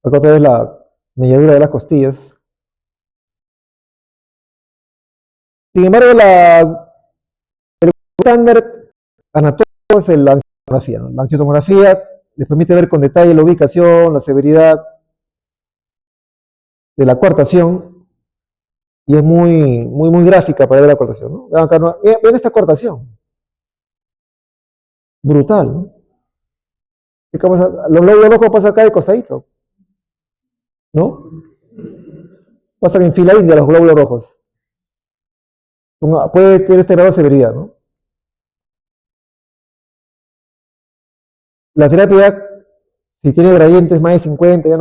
Acá otra vez la mediadura de las costillas. Sin embargo, el estándar anatómico es la angiotomografía, ¿no? La angiotomografía les permite ver con detalle la ubicación, la severidad de la coartación y es muy gráfica para ver la coartación, ¿no? Vean acá, ¿no? Vean esta coartación. Brutal, ¿no? Los glóbulos rojos pasan acá de costadito, ¿no? Pasan en fila india los glóbulos rojos. Puede tener este grado de severidad, ¿no? La terapia, si tiene gradientes más de 50, ya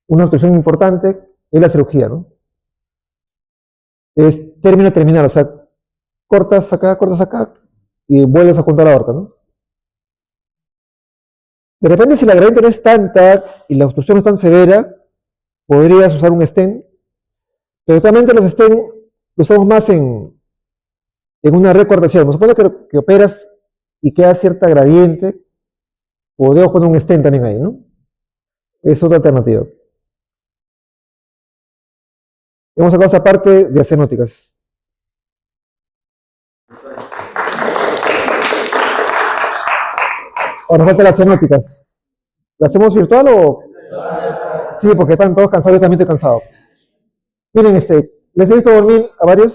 una obstrucción importante, es la cirugía, ¿no? Es término terminal, o sea, cortas acá y vuelves a juntar la aorta, ¿no? De repente, si la gradiente no es tanta y la obstrucción no es tan severa, podrías usar un stent, pero totalmente los stents lo usamos más en una recordación. Nos supone que operas y queda cierta gradiente, podríamos poner un stent también ahí, ¿no? Es otra alternativa. Hemos sacado esa parte de acenóticas. Ahora nos faltan las acenóticas. ¿La hacemos virtual o...? Sí, porque están todos cansados, yo también estoy cansado. Miren, les he visto dormir a varios